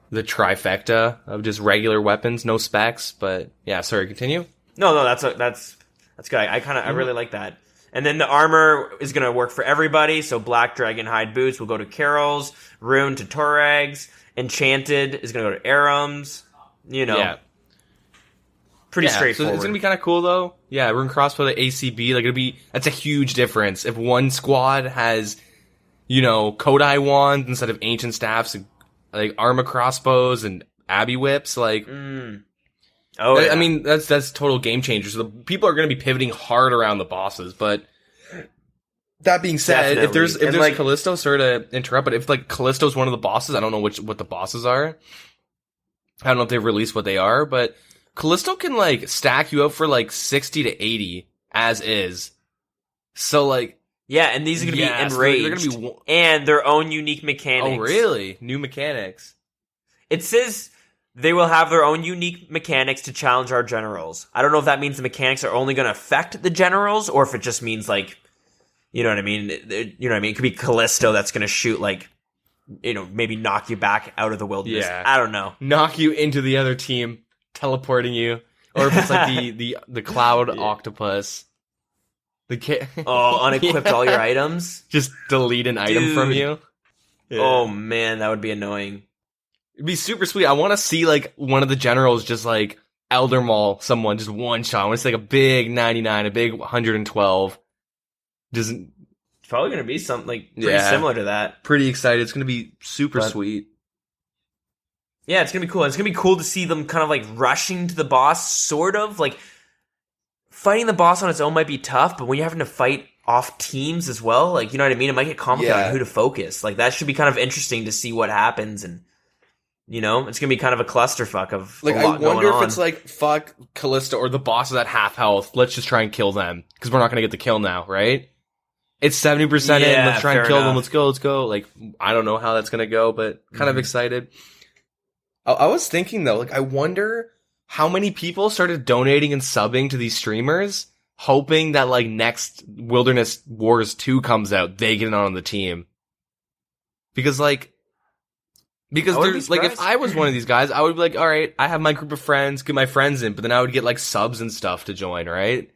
the trifecta of just regular weapons, no specs, but sorry, continue? No, that's good. I really like that. And then the armor is going to work for everybody, so black dragon hide boots will go to Carols, rune to Torags, enchanted is going to go to Arams, pretty straightforward. So it's going to be kind of cool though. Yeah, rune crossbow to ACB, that's a huge difference. If one squad has, Kodai wands instead of ancient staffs, like armor crossbows and abbey whips, I mean, that's total game changer. So the people are going to be pivoting hard around the bosses, but that being said, if there's Callisto, sorry to interrupt, but if Callisto's one of the bosses, I don't know what the bosses are. I don't know if they've released what they are, but Callisto can stack you up for 60 to 80 as is. So and these are going to be enraged, they're gonna be and their own unique mechanics. Oh, really? New mechanics. It says they will have their own unique mechanics to challenge our generals. I don't know if that means the mechanics are only going to affect the generals, or if it just means you know what I mean? It could be Callisto that's going to shoot maybe knock you back out of the wilderness. Yeah. I don't know. Knock you into the other team, teleporting you. Or if it's the cloud octopus. Unequipped all your items? Just delete an item from you. Yeah. Oh man, that would be annoying. It'd be super sweet. I want to see one of the generals just Elder Maul someone, just one shot. I want to see a big 99, a big 112. It's probably going to be something pretty similar to that. Pretty excited. It's going to be super sweet. Yeah, it's going to be cool. It's going to be cool to see them kind of rushing to the boss, sort of. Fighting the boss on its own might be tough, but when you're having to fight off teams as well, you know what I mean? It might get complicated on who to focus. that should be kind of interesting to see what happens, and it's going to be kind of a clusterfuck of a lot I wonder going if on. it's fuck Callisto or the boss is at half health. Let's just try and kill them because we're not going to get the kill now, right? It's 70% in. Let's try and kill them. Let's go. I don't know how that's going to go, but kind of excited. I was thinking though, I wonder how many people started donating and subbing to these streamers, hoping that next Wilderness Wars 2 comes out, they get on the team. Because there's if I was one of these guys, I would be all right, I have my group of friends, get my friends in, but then I would get subs and stuff to join, right?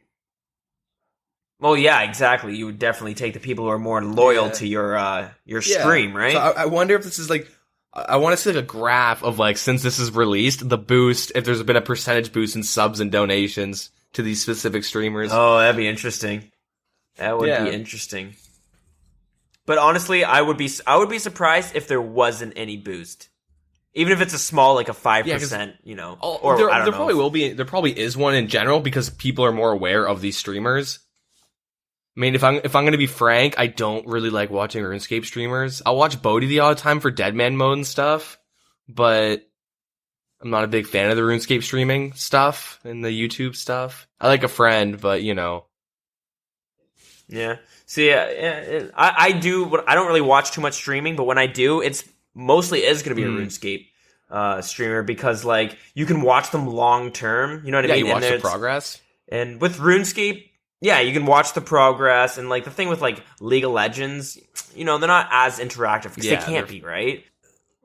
Well, yeah, exactly. You would definitely take the people who are more loyal to your stream, right? So I wonder if this is I want to see a graph of since this is released, the boost, if there's been a percentage boost in subs and donations to these specific streamers. Oh, that'd be interesting. That would be interesting. But honestly, I would be surprised if there wasn't any boost. Even if it's a small, a 5%, or I don't know. There probably will be. There probably is one in general because people are more aware of these streamers. I mean, if I'm going to be frank, I don't really like watching RuneScape streamers. I'll watch Bodhi the odd time for Deadman mode and stuff, but I'm not a big fan of the RuneScape streaming stuff and the YouTube stuff. I like a friend, but Yeah. See, I do. I don't really watch too much streaming, but when I do, it's mostly is going to be a RuneScape streamer because like you can watch them long term. You know what I mean? You watch the progress. And with RuneScape, yeah, you can watch the progress. And like the thing with like League of Legends, you know, they're not as interactive because they can't be, right?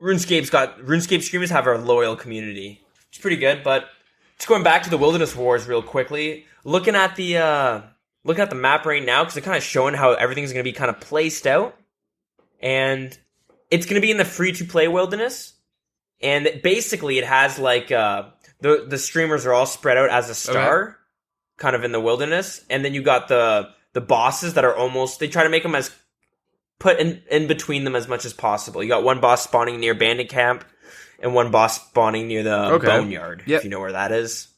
RuneScape streamers have a loyal community. It's pretty good, but just going back to the Wilderness Wars real quickly, looking at the map right now, because they're kind of showing how everything's going to be kind of placed out. And it's going to be in the free-to-play wilderness. And basically it has like, the streamers are all spread out as a star, kind of in the wilderness. And then you got the bosses that are almost, they try to make them as, put in between them as much as possible. You got one boss spawning near Bandit Camp, and one boss spawning near the Boneyard, if you know where that is.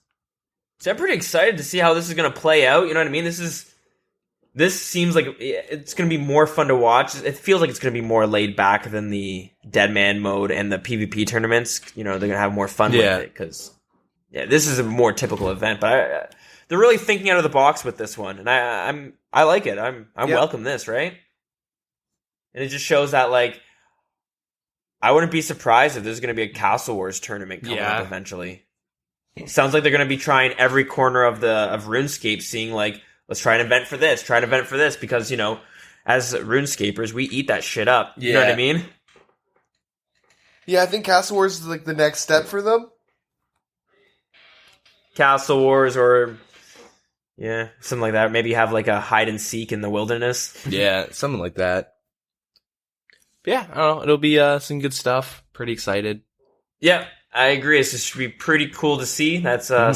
So I'm pretty excited to see how this is going to play out. You know what I mean? This seems like it's going to be more fun to watch. It feels like it's going to be more laid back than the Deadman mode and the PvP tournaments. You know, they're going to have more fun with it because, this is a more typical event. But they're really thinking out of the box with this one, and I like it. I'm welcome this, right? And it just shows that like. I wouldn't be surprised if there's going to be a Castle Wars tournament coming up eventually. Sounds like they're going to be trying every corner of RuneScape, seeing like, let's try an event for this, because, you know, as RuneScapers, we eat that shit up. You know what I mean? Yeah, I think Castle Wars is like the next step for them. Castle Wars or, something like that. Maybe have like a hide and seek in the wilderness. Yeah, something like that. Yeah, I don't know. It'll be some good stuff. Pretty excited. Yeah, I agree. This should be pretty cool to see. That's so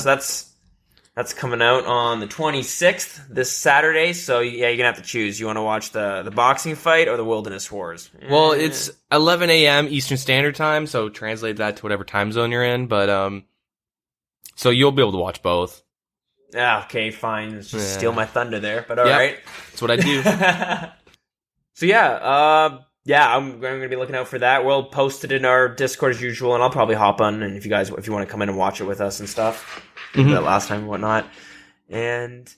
that's coming out on the 26th this Saturday. So yeah, you're gonna have to choose. You want to watch the boxing fight or the Wilderness Wars? Well, it's 11 a.m. Eastern Standard Time, so translate that to whatever time zone you're in. But so you'll be able to watch both. Yeah. Okay. Fine. Just steal my thunder there, but all right. That's what I do. So yeah. Yeah, I'm going to be looking out for that. We'll post it in our Discord as usual, and I'll probably hop on, and if you want to come in and watch it with us and stuff, that last time and whatnot. And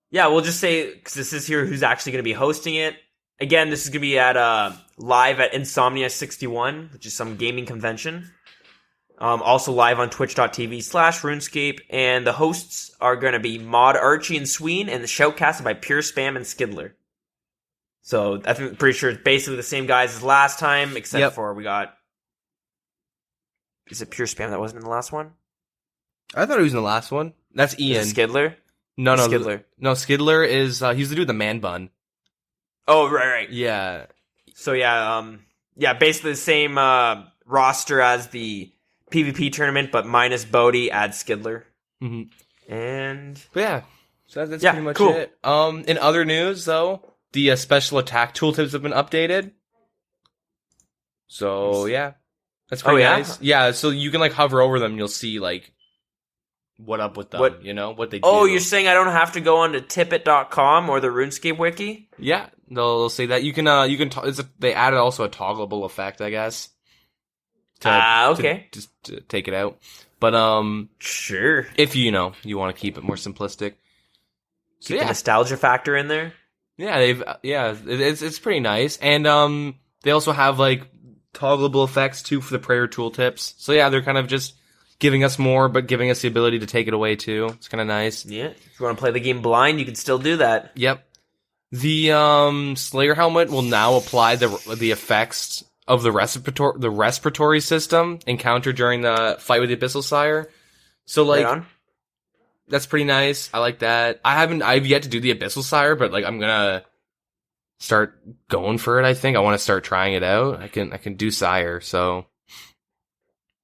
yeah, we'll just say, because this is here who's actually going to be hosting it. Again, this is going to be at live at Insomnia 61, which is some gaming convention. Also live on twitch.tv/RuneScape, and the hosts are going to be Mod Archie and Sween, and the shoutcasted by Pure Spam and Skidler. So I'm pretty sure it's basically the same guys as last time, except for we got. Is it Pure Spam that wasn't in the last one? I thought he was in the last one. That's Ian. Is it Skidler? No, Skidler. No, Skidler is he's the dude with the man bun. Oh, right. Yeah. So basically the same roster as the PvP tournament, but minus Bodhi, add Skidler. Mm-hmm. But yeah, so that's pretty much it. In other news, though. The special attack tooltips have been updated. So, yeah. That's pretty nice. Yeah, so you can, like, hover over them and you'll see, like, what up with them, what they do. Oh, you're saying I don't have to go onto tippit.com or the RuneScape wiki? Yeah, they'll say that. They added also a toggleable effect, I guess. Okay. To take it out. But, sure. If you want to keep it more simplistic. Keep the nostalgia factor in there? Yeah, it's pretty nice. And they also have like toggleable effects too for the prayer tooltips. So yeah, they're kind of just giving us more, but giving us the ability to take it away too. It's kind of nice. Yeah, if you want to play the game blind, you can still do that. Yep. The Slayer helmet will now apply the effects of the respiratory system encountered during the fight with the Abyssal Sire. So like. Right on. That's pretty nice. I like that. I've yet to do the Abyssal Sire, but like I'm gonna start going for it. I think I want to start trying it out. I can do Sire, so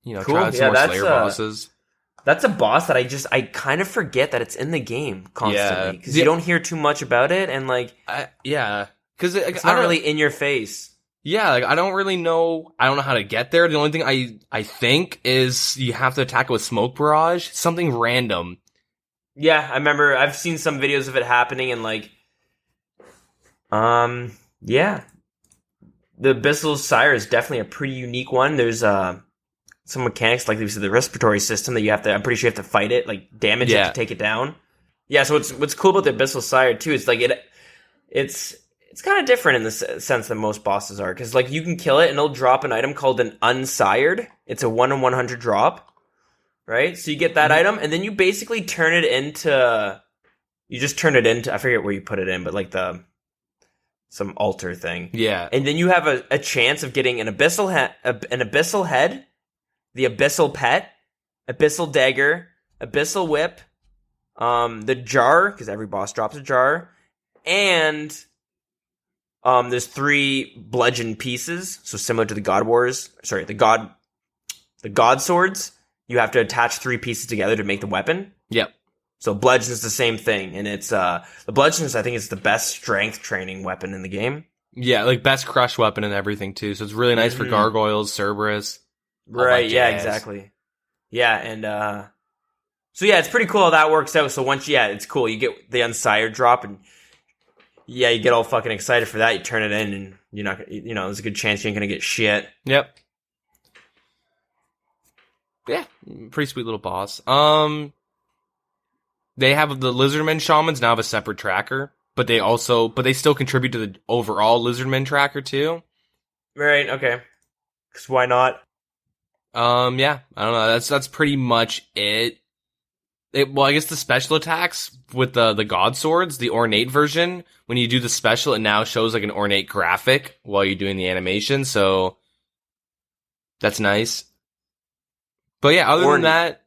cool. Try out some more Slayer bosses. That's a boss that I kind of forget that it's in the game constantly because you don't hear too much about it, and like because it's not really in your face. Yeah, like I don't really know. I don't know how to get there. The only thing I think is you have to attack it with Smoke Barrage, something random. Yeah, I remember. I've seen some videos of it happening, and like, the Abyssal Sire is definitely a pretty unique one. There's some mechanics like the respiratory system that you have to. I'm pretty sure you have to fight it, like damage it to take it down. Yeah. So what's cool about the Abyssal Sire too is like it it's kind of different in the sense that most bosses are, because like you can kill it and it'll drop an item called an unsired. It's a 1 in 100 drop, right? So you get that item, and then you basically turn it into. You just turn it into. I forget where you put it in, but like some altar thing. Yeah. And then you have a chance of getting an abyssal head, the abyssal pet, abyssal dagger, abyssal whip, the jar, because every boss drops a jar, and there's 3 bludgeon pieces, so similar to the God Wars. Sorry, the God swords. You have to attach 3 pieces together to make the weapon. Yep. So bludgeon is the same thing, and it's the bludgeon is, I think, it's the best strength training weapon in the game. Yeah, like best crush weapon and everything too. So it's really nice for gargoyles, Cerberus. Right, yeah, exactly. Yeah, and so yeah, it's pretty cool how that works out. So once it's cool. You get the unsired drop, and yeah, you get all fucking excited for that. You turn it in, and you're not, there's a good chance you ain't gonna get shit. Yep. Yeah, pretty sweet little boss. They have the Lizardmen Shamans now have a separate tracker, but they still contribute to the overall Lizardmen tracker too. Right, okay. Because why not? Yeah, I don't know. That's pretty much it. Well, I guess the special attacks with the God Swords, the ornate version, when you do the special, it now shows like an ornate graphic while you're doing the animation, so that's nice. But yeah, other than that,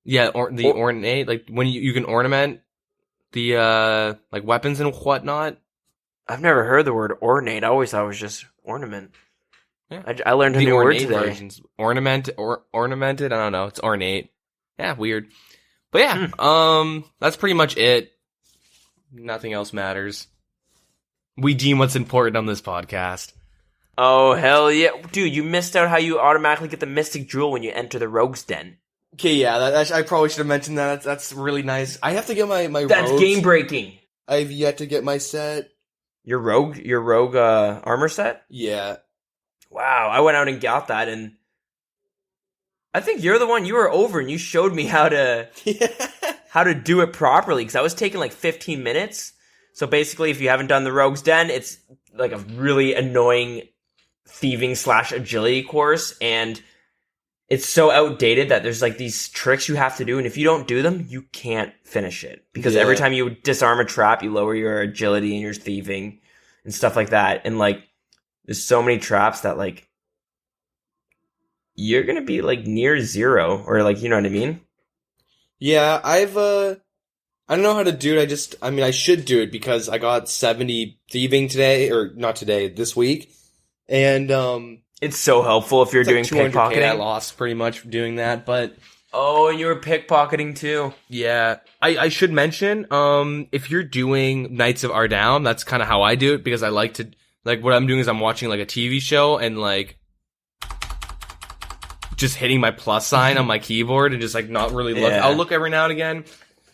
yeah, ornate, like when you can ornament the like weapons and whatnot. I've never heard the word ornate. I always thought it was just ornament. Yeah. I learned a new word today. Versions. Ornamented, I don't know. It's ornate. Yeah, weird. But yeah, that's pretty much it. Nothing else matters. We deem what's important on this podcast. Oh, hell yeah. Dude, you missed out how you automatically get the Mystic Jewel when you enter the Rogue's Den. Okay, yeah, I probably should have mentioned that. That's really nice. I have to get my That's rogues. game breaking. I've yet to get my set. Your rogue armor set? Yeah. Wow, I went out and got that, and I think you're the one. You were over and you showed me how to do it properly, because I was taking like 15 minutes. So basically, if you haven't done the Rogue's Den, it's like a really annoying thieving / agility course, and it's so outdated that there's like these tricks you have to do, and if you don't do them, you can't finish it. Because every time you disarm a trap, you lower your agility and your thieving and stuff like that. And like, there's so many traps that like, you're gonna be like near zero, or like, you know what I mean? Yeah, I don't know how to do it. I should do it because I got 70 thieving today, or not today, this week. And, it's so helpful if you're doing pickpocketing. I lost pretty much doing that, but... Oh, and you were pickpocketing too. Yeah. I should mention, if you're doing Knights of Ardown, that's kind of how I do it, because I like to... Like, what I'm doing is I'm watching, like, a TV show, and, like... just hitting my plus sign on my keyboard, and just, like, not really look. Yeah. I'll look every now and again,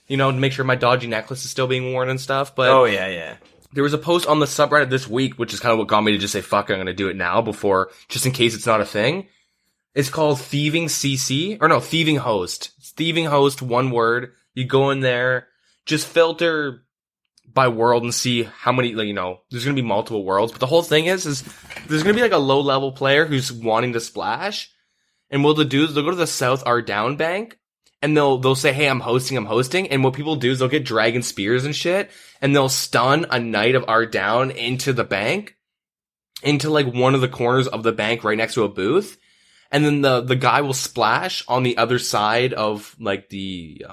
to make sure my dodgy necklace is still being worn and stuff, but... Oh, yeah. There was a post on the subreddit this week, which is kind of what got me to just say, fuck, I'm gonna do it now before, just in case it's not a thing. It's called Thieving CC, or no, Thieving Host. It's Thieving Host, one word. You go in there, just filter by world and see how many, like, there's gonna be multiple worlds, but the whole thing is there's gonna be like a low-level player who's wanting to splash, and what they'll do is they'll go to the South Ardown Bank, and they'll say, hey, I'm hosting, and what people do is they'll get dragon spears and shit, and they'll stun a Knight of Ardown into the bank, into like one of the corners of the bank right next to a booth, and then the guy will splash on the other side of like the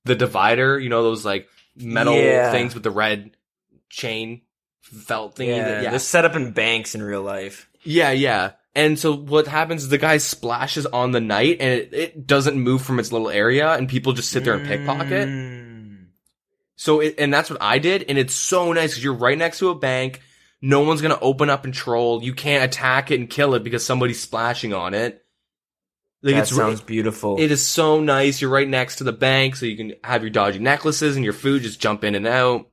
divider, those like metal things with the red chain felt thingy. Yeah, they're set up in banks in real life. Yeah. And so what happens is the guy splashes on the knight, and it doesn't move from its little area, and people just sit there and pickpocket. So and that's what I did, and it's so nice because you're right next to a bank. No one's gonna open up and troll. You can't attack it and kill it because somebody's splashing on it. Like, that sounds beautiful. It is so nice. You're right next to the bank, so you can have your dodgy necklaces and your food just jump in and out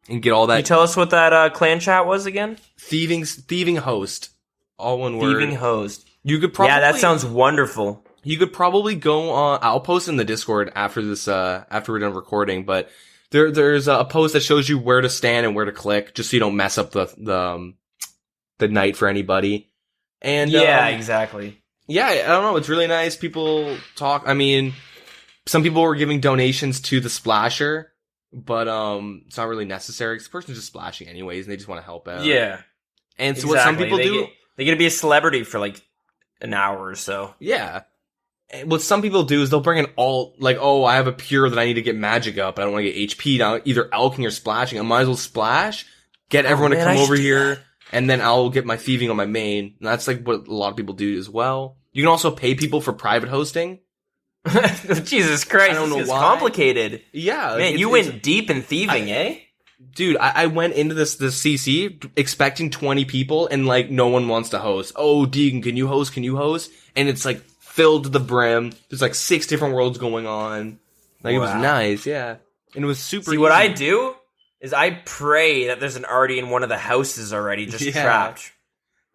and get all that. Can you tell us what that clan chat was again? Thieving Host. All one word. Thieving Host. You could probably... Yeah, that sounds wonderful. You could probably go on... I'll post in the Discord after this, after we're done recording, but there's a post that shows you where to stand and where to click, just so you don't mess up the night for anybody. And yeah, exactly. Yeah, I don't know. It's really nice. People talk. I mean, some people were giving donations to the splasher, but it's not really necessary because the person's just splashing anyways, and they just want to help out. Yeah, and so what some people do, they get to be a celebrity for like an hour or so. Yeah. What some people do is they'll bring in all, like, oh, I have a pure that I need to get magic up. I don't want to get HP now, either alking or splashing. I might as well splash, get everyone to come over here, and then I'll get my thieving on my main. And that's like what a lot of people do as well. You can also pay people for private hosting. Jesus Christ, I don't know this is why. Complicated. Yeah. Man, you went deep in thieving, eh? Dude, I went into this CC expecting 20 people, and like no one wants to host. Oh, Deagin, can you host? Can you host? And it's like filled to the brim. There's like 6 different worlds going on. Like, It was nice, yeah. And it was super easy. What I do is I pray that there's an arty in one of the houses already just trapped.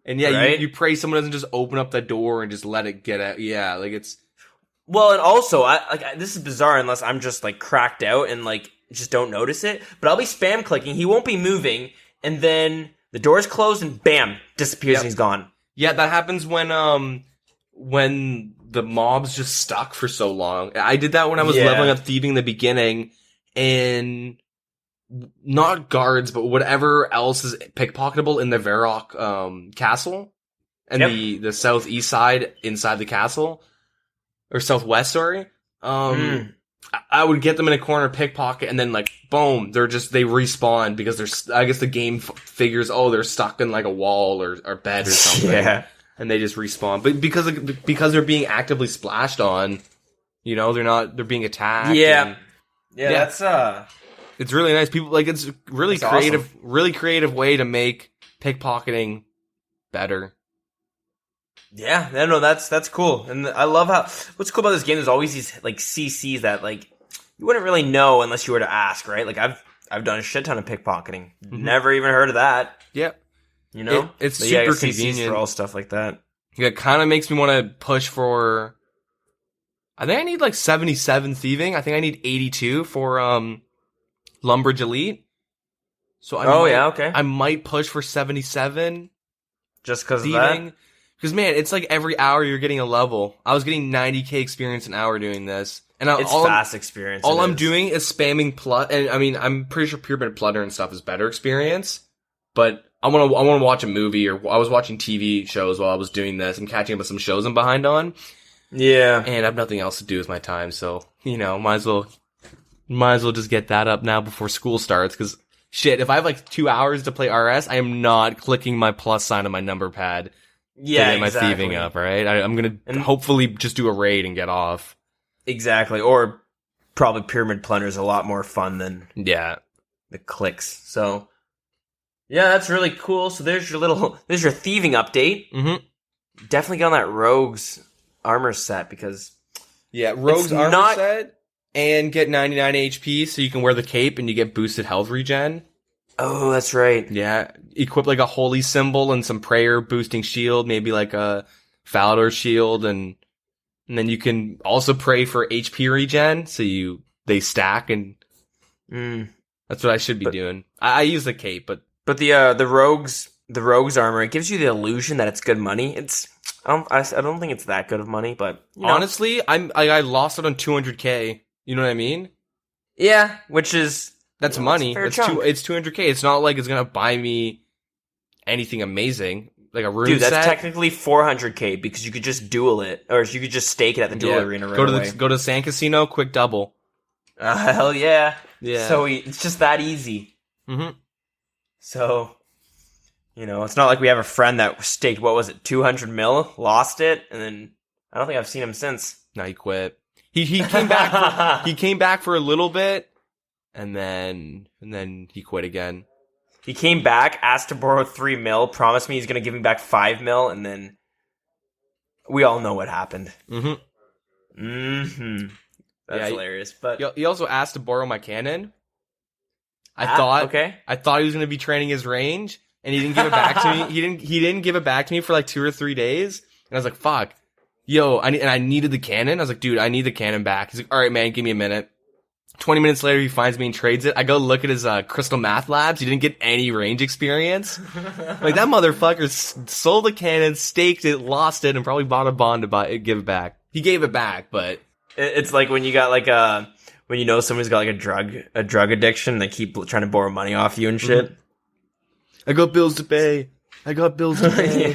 And yeah, right? you pray someone doesn't just open up the door and just let it get out. Yeah, like it's... Well, and also, this is bizarre unless I'm just like cracked out and like just don't notice it. But I'll be spam clicking, he won't be moving, and then the door's closed and bam, disappears and he's gone. Yeah, that happens when the mob's just stuck for so long. I did that when I was leveling up thieving in the beginning, and not guards, but whatever else is pickpocketable in the Varrock castle, and the southeast side inside the castle, or southwest, sorry. I would get them in a corner, pickpocket, and then like boom, they respawn because I guess the game figures, oh, they're stuck in like a wall or bed or something. Yeah. And they just respawn. But because they're being actively splashed on, you know, they're being attacked. Yeah. That's it's really nice. People like, it's really creative, awesome. Really creative way to make pickpocketing better. Yeah, no, that's cool. And I love what's cool about this game is always these like CCs that like you wouldn't really know unless you were to ask, right? Like I've done a shit ton of pickpocketing. Mm-hmm. Never even heard of that. Yep. You know? It's super convenient for all stuff like that. It kind of makes me want to push for... I think I need like 77 thieving. I think I need 82 for Lumbridge Elite. So I might push for 77. Just because of that? Because, man, it's like every hour you're getting a level. I was getting 90k experience an hour doing this. And it's fast experience. All I'm doing is spamming and I mean, I'm pretty sure Pyramid Plunder and stuff is better experience. But I want to watch a movie, or I was watching TV shows while I was doing this. I'm catching up with some shows I'm behind on. Yeah. And I have nothing else to do with my time, so, you know, might as well just get that up now before school starts, because shit, if I have like 2 hours to play RS, I am not clicking my plus sign on my number pad to get my thieving up, right? I'm gonna hopefully just do a raid and get off. Exactly, or probably Pyramid Plunder is a lot more fun than the clicks, so... Yeah, that's really cool. So there's your thieving update. Mm-hmm. Definitely get on that Rogue's armor set because Rogue's armor set and get 99 HP so you can wear the cape and you get boosted health regen. Oh, that's right. Yeah, equip like a holy symbol and some prayer boosting shield, maybe like a Falador shield, and then you can also pray for HP regen so they stack, and that's what I should be doing. I use the cape, But the rogue's armor, it gives you the illusion that it's good money. I don't think it's that good of money, but you know. Honestly, I lost it on 200k. You know what I mean? Yeah, which is that's money. It's 200k. It's not like it's gonna buy me anything amazing like a rune set. That's technically 400k because you could just duel it, or you could just stake it at the duel arena right away. Go to San Casino, quick double. Hell yeah! Yeah. So it's just that easy. Mm-hmm. So, you know, it's not like we have a friend that staked, 200 mil, lost it, and then I don't think I've seen him since. No, he quit. He came back. He came back for a little bit, and then he quit again. He came back, asked to borrow 3 mil, promised me he's going to give me back 5 mil, and then we all know what happened. Mm-hmm. Mm-hmm. That's hilarious. But he also asked to borrow my cannon. I thought he was going to be training his range, and he didn't give it back to me. He didn't give it back to me for like 2 or 3 days, and I was like, "Fuck, yo!" I needed the cannon. I was like, "Dude, I need the cannon back." He's like, "All right, man, give me a minute." 20 minutes later, he finds me and trades it. I go look at his Crystal Math Labs. He didn't get any range experience. Like, that motherfucker sold the cannon, staked it, lost it, and probably bought a bond to give it back. He gave it back, but... It's like when you got like when you know someone's got like a drug addiction, and they keep trying to borrow money off you and shit. I got bills to pay. Yeah.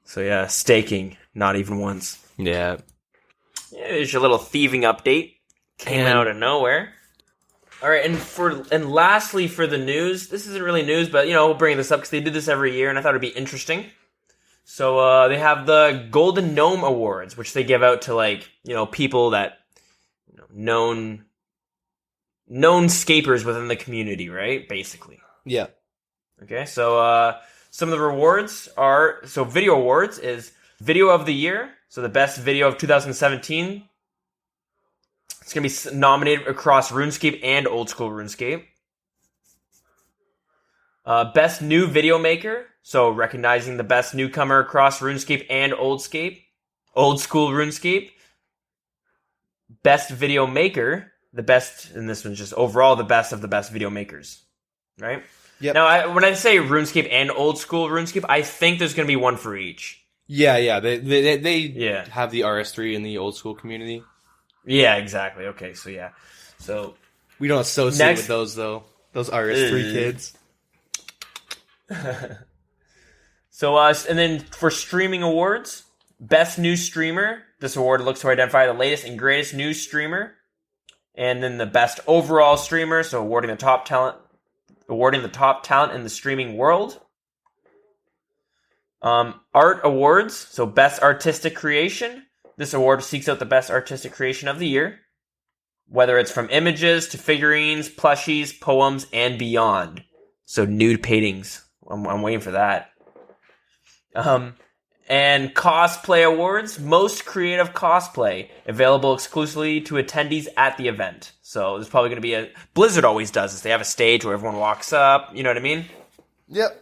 So yeah, staking, not even once. Yeah. Yeah, there's your little thieving update. Came out of nowhere. All right, and lastly for the news, this isn't really news, but we'll bring this up because they do this every year, and I thought it'd be interesting. So they have the Gold Gnome Awards, which they give out to people that known scapers within the community, right? Basically. Yeah. Okay, so some of the rewards are Video Awards is Video of the Year, so the best video of 2017. It's going to be nominated across RuneScape and Oldschool RuneScape. Best New Video Maker, so recognizing the best newcomer across RuneScape and Oldschool RuneScape. Best Video Maker, the best, and this one's just overall the best of the best video makers, right? Yep. Now, when I say RuneScape and Oldschool RuneScape, I think there's going to be one for each. Yeah. They have the RS3 in the old school community. Yeah, exactly. Okay, so yeah. So we don't associate with those though. Those RS3 kids. So and then for streaming awards, best new streamer. This award looks to identify the latest and greatest new streamer. And then the best overall streamer, so awarding the top talent in the streaming world. Art awards, so best artistic creation. This award seeks out the best artistic creation of the year, whether it's from images to figurines, plushies, poems, and beyond. So nude paintings. I'm waiting for that. And cosplay awards, most creative cosplay, available exclusively to attendees at the event. So there's probably going to be Blizzard always does this. They have a stage where everyone walks up. You know what I mean? Yep.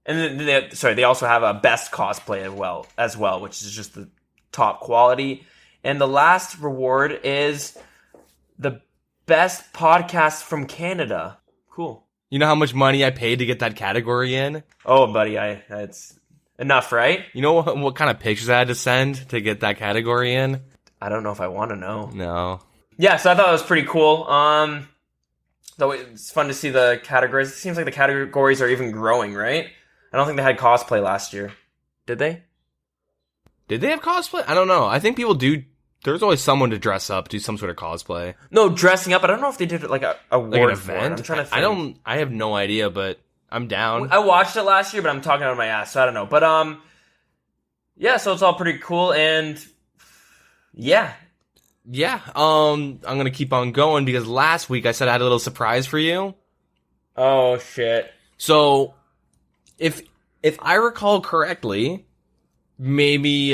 And then they also have a best cosplay as well, which is just the top quality. And the last reward is the best podcast from Canada. Cool. You know how much money I paid to get that category in? Oh, buddy, it's enough, right? You know what kind of pictures I had to send to get that category in? I don't know if I want to know. No. Yeah, so I thought it was pretty cool. Though it's fun to see the categories. It seems like the categories are even growing, right? I don't think they had cosplay last year. Did they? Did they have cosplay? I don't know. I think people do. There's always someone to dress up, do some sort of cosplay. No, dressing up. I don't know if they did like a award like an event. I'm trying to think. I have no idea, but I'm down. I watched it last year, but I'm talking out of my ass, so I don't know. But yeah. So it's all pretty cool, and yeah. Yeah. I'm gonna keep on going because last week I said I had a little surprise for you. Oh shit. So, if I recall correctly, maybe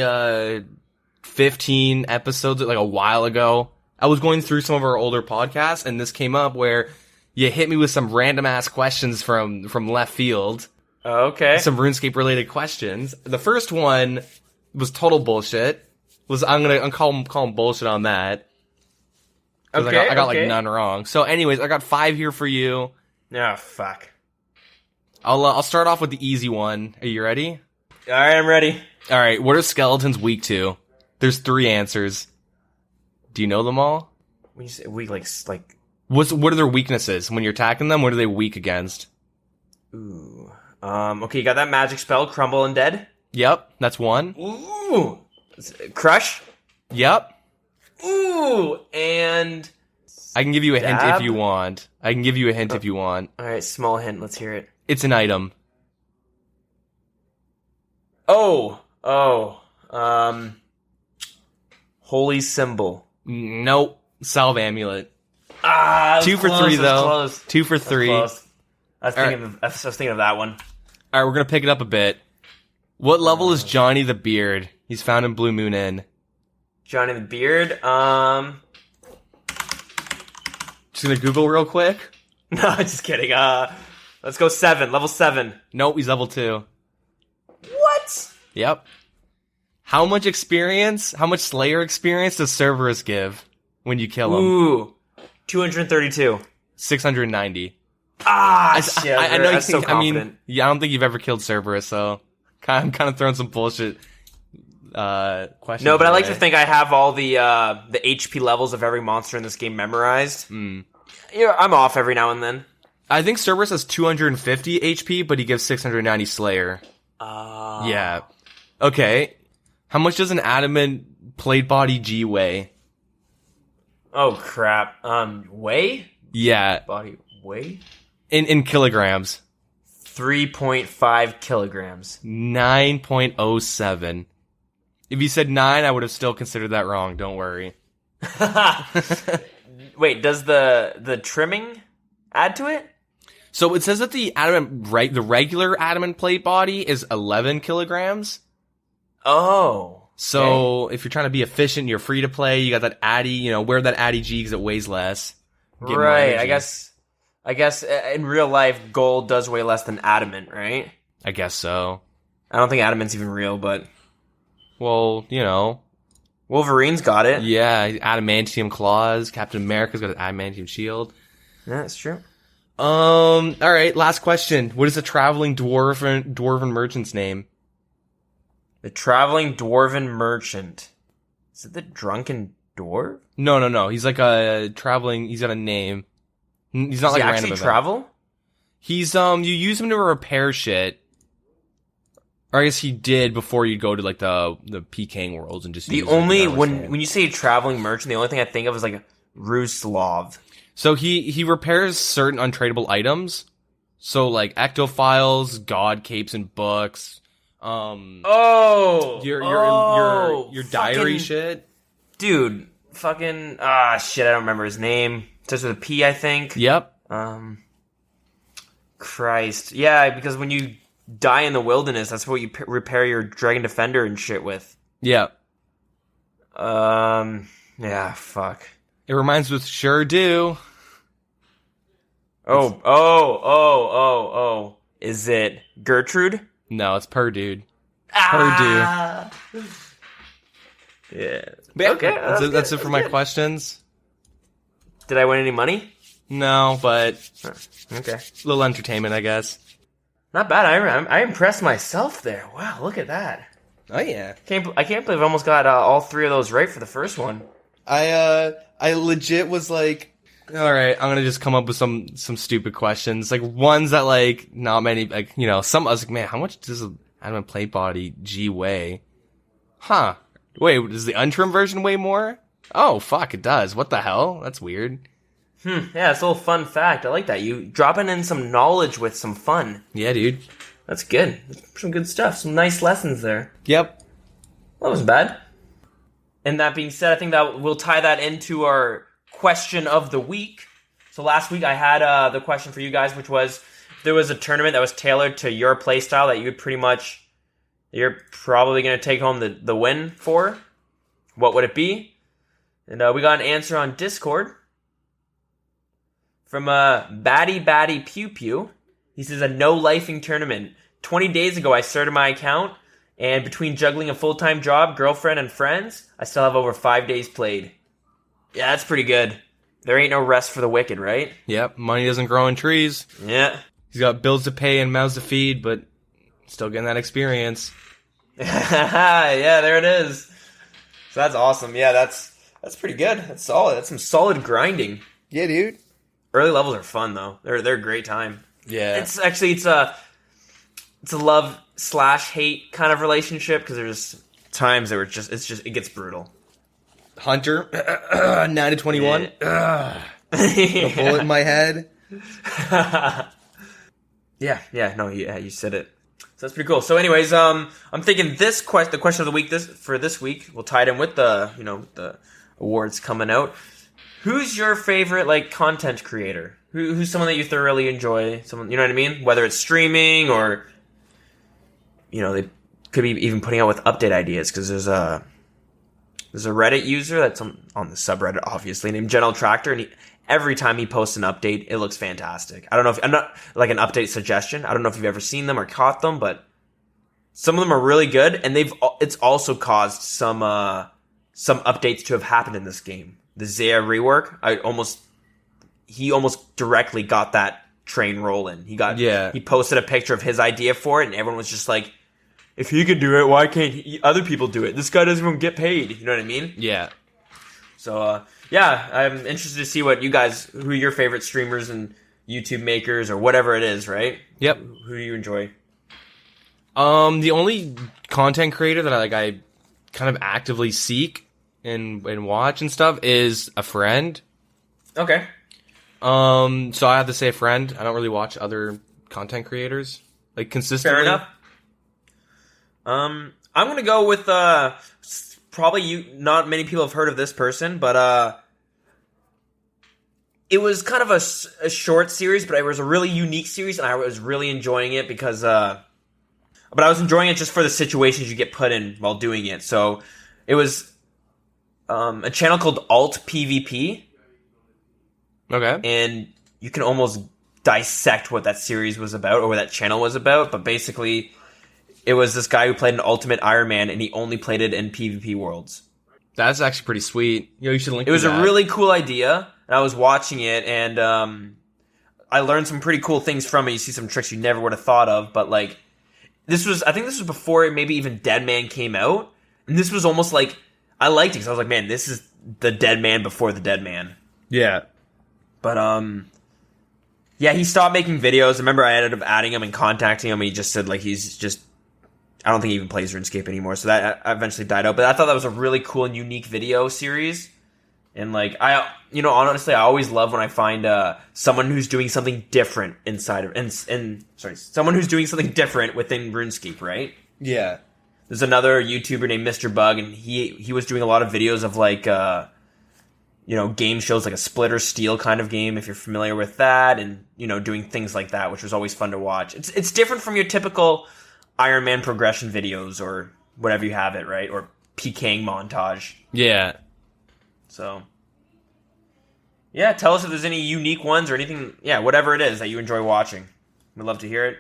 15 episodes, like a while ago, I was going through some of our older podcasts, and this came up where you hit me with some random ass questions from left field. Okay. Some RuneScape related questions. The first one was total bullshit. I'm gonna call them bullshit on that. Okay. I got like none wrong. So, anyways, I got 5 here for you. Yeah, fuck. I'll start off with the easy one. Are you ready? All right, I'm ready. All right. What are skeletons weak to? There's 3 answers. Do you know them all? When you say weak, like what are their weaknesses when you're attacking them? What are they weak against? ooh. Okay, you got that magic spell, Crumble and Dead. Yep, that's one. Ooh. Crush. Yep. Ooh, and I can give you a hint Dab? if you want. all right, small hint. Let's hear it. It's an item. Oh. Holy symbol. Nope. Salve amulet. Ah, 2 for 3 though. 2 for 3. I was thinking of that one. All right, we're gonna pick it up a bit. What level is Johnny the Beard? He's found in Blue Moon Inn. Johnny the Beard. Just gonna Google real quick. No, just kidding. Let's go 7. Level 7. Nope, he's level 2. What? Yep. How much Slayer experience does Cerberus give when you kill him? Ooh. 232. 690. Shit. I know you so think, confident. I don't think you've ever killed Cerberus, so I'm kind of throwing some bullshit questions. No, but I like away. to think I have all the HP levels of every monster in this game memorized. Yeah, I'm off every now and then. I think Cerberus has 250 HP, but he gives 690 Slayer. Yeah. Okay. How much does an adamant plate body G weigh? Oh crap. Weigh? Yeah. Body weigh? In kilograms. 3.5 kilograms. 9.07. If you said 9, I would have still considered that wrong. Don't worry. Wait, does the trimming add to it? So it says that the regular adamant plate body is 11 kilograms. Oh. So if you're trying to be efficient, you're free to play. You got that Addy, wear that Addy G because it weighs less. Get more Right. energy. I guess in real life, gold does weigh less than adamant, right? I guess so. I don't think adamant's even real, but Well, Wolverine's got it. yeah, adamantium claws. Captain America's got an adamantium shield. Yeah, that's true. All right, last question. What is the traveling dwarven merchant's name? The traveling dwarven merchant. Is it the drunken dwarf? No. He's like he's got a name. He's not Does like he a actually random event. travel? He's you use him to repair shit. Or I guess he did before you go to like the PKing worlds and just The use only him. when you say traveling merchant, the only thing I think of is like Ruslav. So he repairs certain untradeable items. So like ectophiles, god capes and books. Oh, Your diary fucking- shit. dude. Fucking shit. I don't remember his name. Starts with a P, I think. Yep. Christ, yeah, because when you die in the wilderness, that's what you repair your dragon defender and shit with. Yep. Yeah, fuck. It reminds me of sure do. Oh. Is it Gertrude? No, it's per dude. Ah! Yeah. Okay. That's it for my questions. Did I win any money? No, but Okay. a little entertainment, I guess. Not bad. I impressed myself there. Wow, look at that. Oh yeah. I can't believe I almost got all three of those right for the first one. I legit was like, All right, I'm gonna just come up with some stupid questions, like ones that like not many, like some. I was like, man, how much does an adamant plate body G weigh? Huh? Wait, does the untrimmed version weigh more? Oh fuck, it does. What the hell? That's weird. Yeah, it's a little fun fact. I like that. You dropping in some knowledge with some fun. Yeah, dude. That's good. Some good stuff. Some nice lessons there. Yep. That wasn't bad. And that being said, I think that we'll tie that into our question of the week. So last week I had the question for you guys, which was, if there was a tournament that was tailored to your playstyle that you're probably going to take home the win for, what would it be? And we got an answer on Discord from Batty Pew Pew. He says, a no-lifing tournament. 20 days ago, I started my account, and between juggling a full-time job, girlfriend, and friends, I still have over 5 days played. Yeah, that's pretty good. There ain't no rest for the wicked, right? Yep. Money doesn't grow on trees. Yeah. He's got bills to pay and mouths to feed, but still getting that experience. Yeah, there it is. So that's awesome. Yeah, that's pretty good. That's solid. That's some solid grinding. yeah, dude. Early levels are fun though. They're a great time. Yeah. It's a love/hate kind of relationship because there's times that it gets brutal. Hunter, 9 to 21. A bullet in my head. You said it. So that's pretty cool. So anyways, I'm thinking the question of the week this week, we'll tie it in with the awards coming out. Who's your favorite content creator? Who's someone that you thoroughly enjoy? Someone, you know what I mean? Whether it's streaming or they could be even putting out with update ideas, because there's a Reddit user that's on the subreddit, obviously, named General Tractor, and every time he posts an update, it looks fantastic. I don't know if I'm not like an update suggestion. I don't know if you've ever seen them or caught them, but some of them are really good, and it's also caused some updates to have happened in this game. The Zaya rework, I almost he almost directly got that train rolling. He posted a picture of his idea for it, and everyone was just like, if he can do it, why can't other people do it? This guy doesn't even get paid. You know what I mean? Yeah. So, yeah, I'm interested to see who your favorite streamers and YouTube makers or whatever it is, right? Yep. Who do you enjoy? The only content creator that I kind of actively seek and watch and stuff is a friend. Okay. So I have to say a friend. I don't really watch other content creators like consistently. Fair enough. I'm gonna go with probably not many people have heard of this person, but it was kind of a short series, but it was a really unique series, and I was really enjoying it because but I was enjoying it just for the situations you get put in while doing it. So it was a channel called Alt PvP. Okay. And you can almost dissect what that series was about or what that channel was about, but basically it was this guy who played an Ultimate Iron Man, and he only played it in PvP worlds. That's actually pretty sweet. You should link. It was a really cool idea, and I was watching it, and I learned some pretty cool things from it. You see some tricks you never would have thought of, but like I think this was before maybe even Dead Man came out, and this was almost like I liked it because I was like, man, this is the Dead Man before the Dead Man. Yeah. But yeah, he stopped making videos. I remember I ended up adding him and contacting him, and he just said like I don't think he even plays RuneScape anymore, so that eventually died out. But I thought that was a really cool and unique video series. And like honestly, I always love when I find someone who's doing something different someone who's doing something different within RuneScape, right? Yeah. There's another YouTuber named Mr. Bug, and he was doing a lot of videos of like game shows like a Split or Steel kind of game, if you're familiar with that, and doing things like that, which was always fun to watch. It's different from your typical Iron Man progression videos or whatever you have it, right? Or PKing montage. Yeah. So, yeah, tell us if there's any unique ones or anything, whatever it is that you enjoy watching. We'd love to hear it.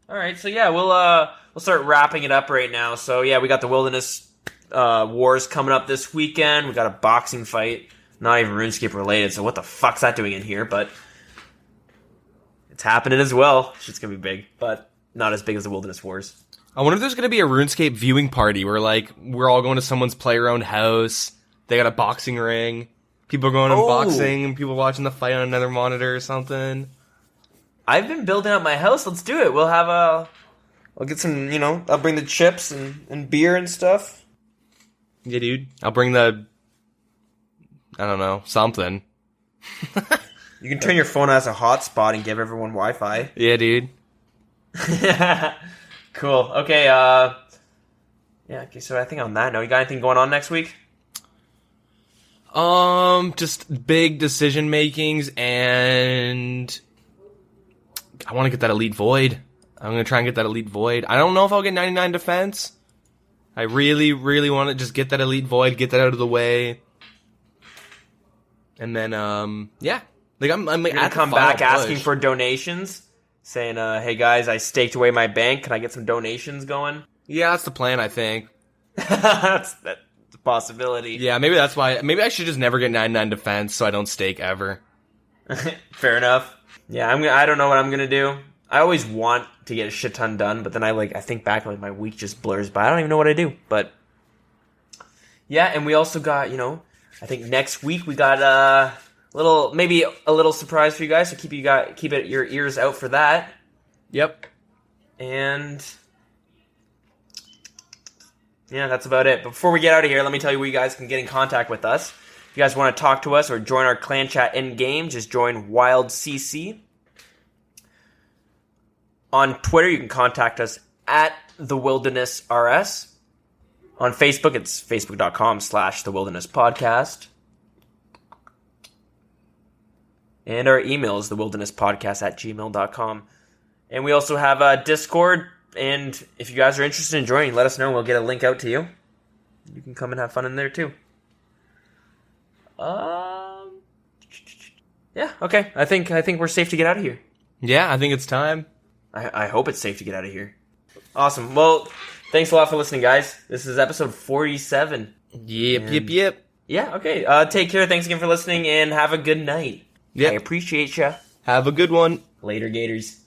All right, so yeah, we'll start wrapping it up right now. So yeah, we got the Wilderness Wars coming up this weekend. We got a boxing fight, not even RuneScape related. So what the fuck's that doing in here? But it's happening as well. Shit's gonna be big, but not as big as the Wilderness Wars. I wonder if there's gonna be a RuneScape viewing party where like we're all going to someone's player-owned house. They got a boxing ring. People are going and boxing, and people watching the fight on another monitor or something. I've been building up my house. Let's do it. We'll have I'll get some, I'll bring the chips and beer and stuff. Yeah, dude. I'll bring something. You can turn your phone as a hotspot and give everyone Wi-Fi. Yeah, dude. Cool. Okay, okay, so I think on that note, you got anything going on next week? Just big decision makings, and I want to get that Elite Void. I'm going to try and get that Elite Void. I don't know if I'll get 99 defense. I really, really want to just get that Elite Void, get that out of the way. And then, yeah. Like, I'm You're gonna come back asking for donations, saying, hey guys, I staked away my bank. Can I get some donations going? Yeah, that's the plan, I think. That's a possibility. Yeah, maybe that's why. Maybe I should just never get 99 defense so I don't stake ever. Fair enough. Yeah, I don't know what I'm gonna do. I always want to get a shit ton done, but then I think back and my week just blurs by. I don't even know what I do. But yeah, and we also got, I think next week we got maybe a little surprise for you guys, so keep your ears out for that. Yep. And yeah, that's about it. But before we get out of here, let me tell you where you guys can get in contact with us. If you guys want to talk to us or join our clan chat in-game, just join WildCC. On Twitter, you can contact us at TheWildernessRS. On Facebook, it's facebook.com/TheWildernessPodcast. And our email is thewildernesspodcast@gmail.com. And we also have a Discord, and if you guys are interested in joining, let us know. We'll get a link out to you. You can come and have fun in there, too. Yeah, okay. I think we're safe to get out of here. Yeah, I think it's time. I hope it's safe to get out of here. Awesome. Well, thanks a lot for listening, guys. This is episode 47. Yep. Yeah, okay. Take care. Thanks again for listening, and have a good night. Yeah. I appreciate you. Have a good one. Later, Gators.